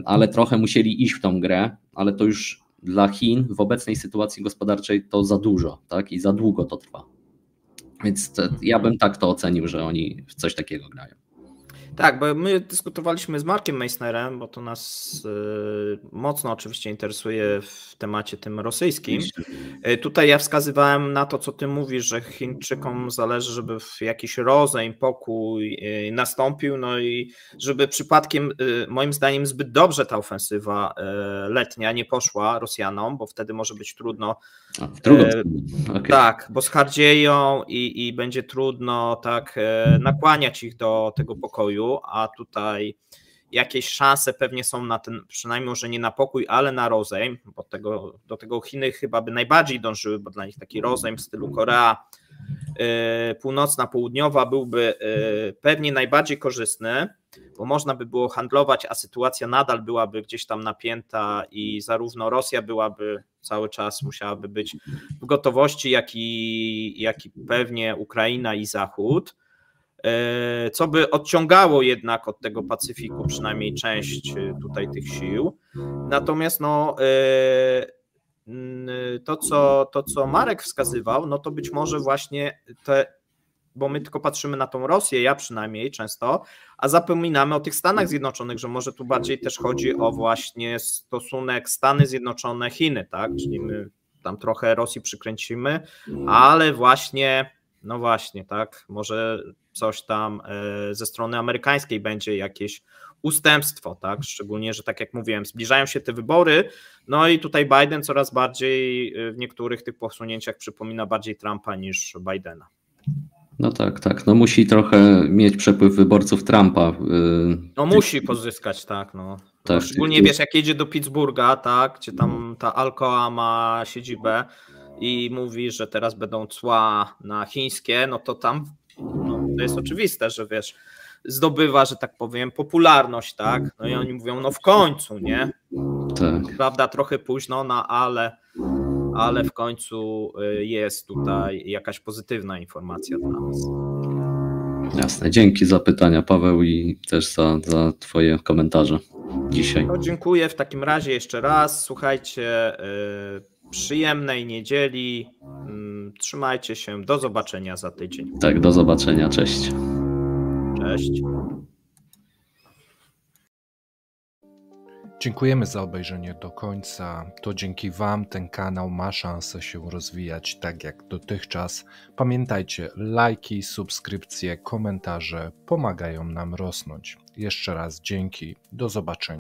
ale trochę musieli iść w tą grę, ale to już dla Chin w obecnej sytuacji gospodarczej to za dużo, tak? I za długo to trwa. Więc ja bym tak to ocenił, że oni w coś takiego grają. Tak, bo my dyskutowaliśmy z Markiem Meissnerem, bo to nas mocno oczywiście interesuje w temacie tym rosyjskim. Tutaj ja wskazywałem na to, co ty mówisz, że Chińczykom zależy, żeby jakiś rozejm, pokój nastąpił, no i żeby przypadkiem, moim zdaniem, zbyt dobrze ta ofensywa letnia nie poszła Rosjanom, bo wtedy może być trudno. Okay. Tak, bo zhardzieją i będzie trudno tak nakłaniać ich do tego pokoju. A tutaj jakieś szanse pewnie są na ten, przynajmniej może nie na pokój, ale na rozejm, bo do tego Chiny chyba by najbardziej dążyły, bo dla nich taki rozejm w stylu Korea Północna, Południowa byłby pewnie najbardziej korzystny, bo można by było handlować, a sytuacja nadal byłaby gdzieś tam napięta i zarówno Rosja byłaby cały czas musiałaby być w gotowości, jak i pewnie Ukraina i Zachód. Co by odciągało jednak od tego Pacyfiku przynajmniej część tutaj tych sił. Natomiast to, co Marek wskazywał, no to być może właśnie bo my tylko patrzymy na tą Rosję, ja przynajmniej często, a zapominamy o tych Stanach Zjednoczonych, że może tu bardziej też chodzi o właśnie stosunek Stany Zjednoczone-Chiny, tak? Czyli my tam trochę Rosji przykręcimy, ale właśnie, no właśnie, tak, może coś tam ze strony amerykańskiej będzie jakieś ustępstwo, tak, szczególnie, że tak jak mówiłem, zbliżają się te wybory, no i tutaj Biden coraz bardziej w niektórych tych posunięciach przypomina bardziej Trumpa niż Bidena. No tak, no musi trochę mieć przepływ wyborców Trumpa. No musi pozyskać, tak, no. Tak, szczególnie wiesz, jak jedzie do Pittsburgha, tak, gdzie tam ta Alcoa ma siedzibę i mówi, że teraz będą cła na chińskie, no to tam to jest oczywiste, że wiesz, zdobywa, że tak powiem, popularność, tak, no i oni mówią, no w końcu, nie? Tak. Prawda, trochę późno, no ale w końcu jest tutaj jakaś pozytywna informacja dla nas. Jasne, dzięki za pytania, Paweł, i też za twoje komentarze dzisiaj. No, dziękuję w takim razie jeszcze raz, słuchajcie, przyjemnej niedzieli, trzymajcie się, do zobaczenia za tydzień. Tak, do zobaczenia, cześć. Cześć. Dziękujemy za obejrzenie do końca. To dzięki Wam ten kanał ma szansę się rozwijać tak jak dotychczas. Pamiętajcie, lajki, subskrypcje, komentarze pomagają nam rosnąć. Jeszcze raz dzięki, do zobaczenia.